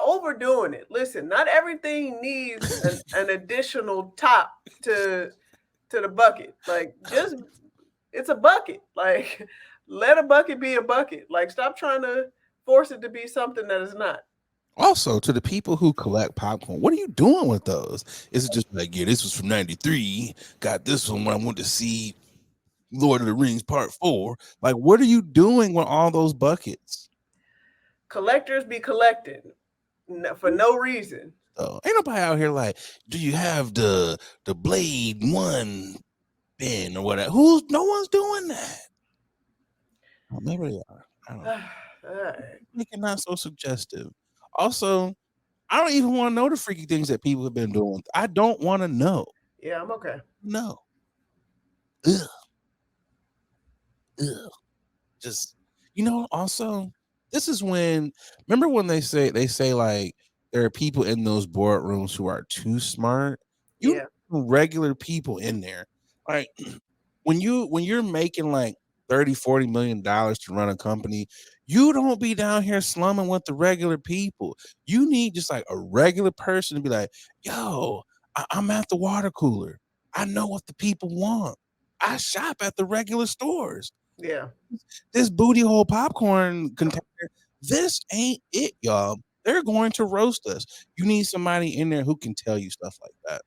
overdoing it. Listen, not everything needs an additional top to the bucket. Like, just it's a bucket. Like, let a bucket be a bucket. Like, stop trying to force it to be something that is not. Also, to the people who collect popcorn, what are you doing with those? Is it just like, yeah, this was from '93. Got this one when I went to see Lord of the Rings Part 4. Like, what are you doing with all those buckets? Collectors be collecting for no reason. Ain't nobody out here like, do you have the Blade 1 bin or whatever? No one's doing that. Well, maybe they are. I don't know. All right. Make it not so suggestive. Also, I don't even want to know the freaky things that people have been doing. I don't want to know. Yeah, I'm okay. No. Ugh. Ugh. Just, also, this is when, remember when they say like there are people in those boardrooms who are too smart. Yeah. Regular people in there, like when you're making like 30-40 million dollars to run a company, you don't be down here slumming with the regular people. You need just like a regular person to be like, yo, I'm at the water cooler. I know what the people want. I shop at the regular stores. Yeah. This booty hole popcorn container, this ain't it, y'all. They're going to roast us. You need somebody in there who can tell you stuff like that.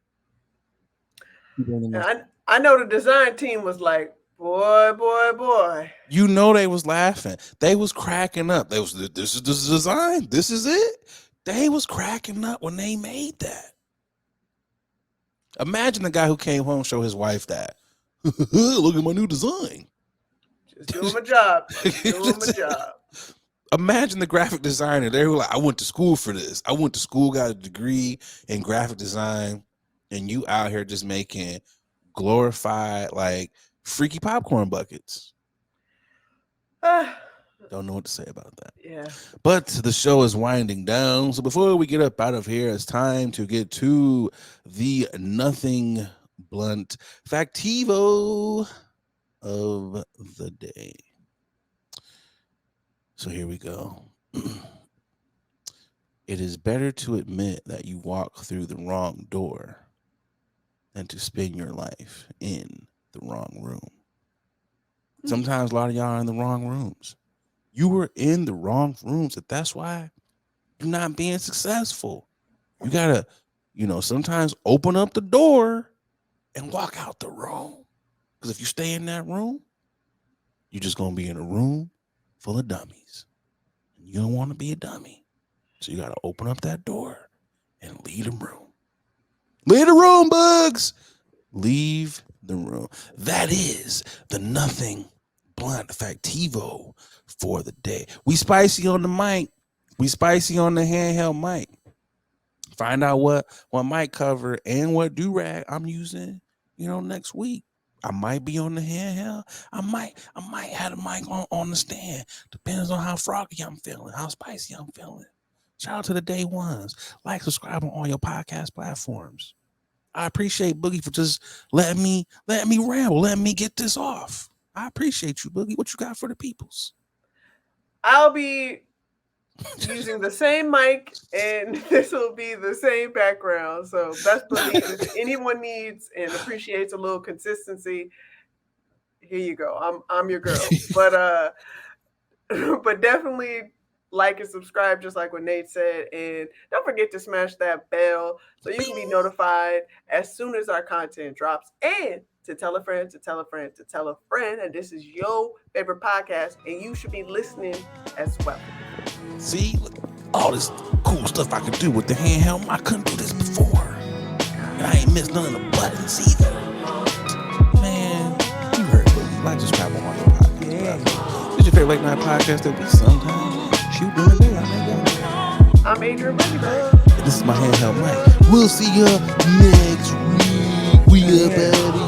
I know the design team was like, boy. You know they was laughing. They was cracking up. This is the design. This is it. They was cracking up when they made that. Imagine the guy who came home show his wife that. Look at my new design. Just doing my job. Doing my job. Imagine the graphic designer. They were like, I went to school for this. I went to school, got a degree in graphic design, and you out here just making glorified, like, freaky popcorn buckets. Don't know what to say about that. Yeah. But the show is winding down. So before we get up out of here, it's time to get to the nothing blunt factivo of the day. So here we go. It is better to admit that you walk through the wrong door than to spend your life in the wrong room. Sometimes a lot of y'all are in the wrong rooms. You were in the wrong rooms. And that's why you're not being successful. You gotta, sometimes open up the door and walk out the room. Because if you stay in that room, you're just gonna be in a room full of dummies. And you don't want to be a dummy. So you gotta open up that door and leave the room. Leave the room, bugs. Leave the room. That is the Nothing Blunt Effectivo for the day. We spicy on the mic. We spicy on the handheld mic. Find out what mic cover and what do-rag I'm using, next week. I might be on the handheld. I might have the mic on the stand. Depends on how froggy I'm feeling, how spicy I'm feeling. Shout out to the day ones. Like, subscribe on all your podcast platforms. I appreciate Boogie for just letting me ramble, letting me get this off. I appreciate you, Boogie. What you got for the peoples? I'll be using the same mic, and this will be the same background. So best believe if anyone needs and appreciates a little consistency, here you go. I'm your girl. But but definitely like and subscribe, just like what Nate said, and don't forget to smash that bell so you can be notified as soon as our content drops, and to tell a friend, to tell a friend, to tell a friend, and this is your favorite podcast, and you should be listening as well. See, look, all this cool stuff I could do with the handheld. I couldn't do this before. And I ain't missed none of the buttons either. Man, you heard Boogie. Like, subscribe on all your podcasts. This is your favorite late night podcast that we sometimes shoot during the day. I'm Adrian Bunny. This is my handheld mic. We'll see you next week. We up out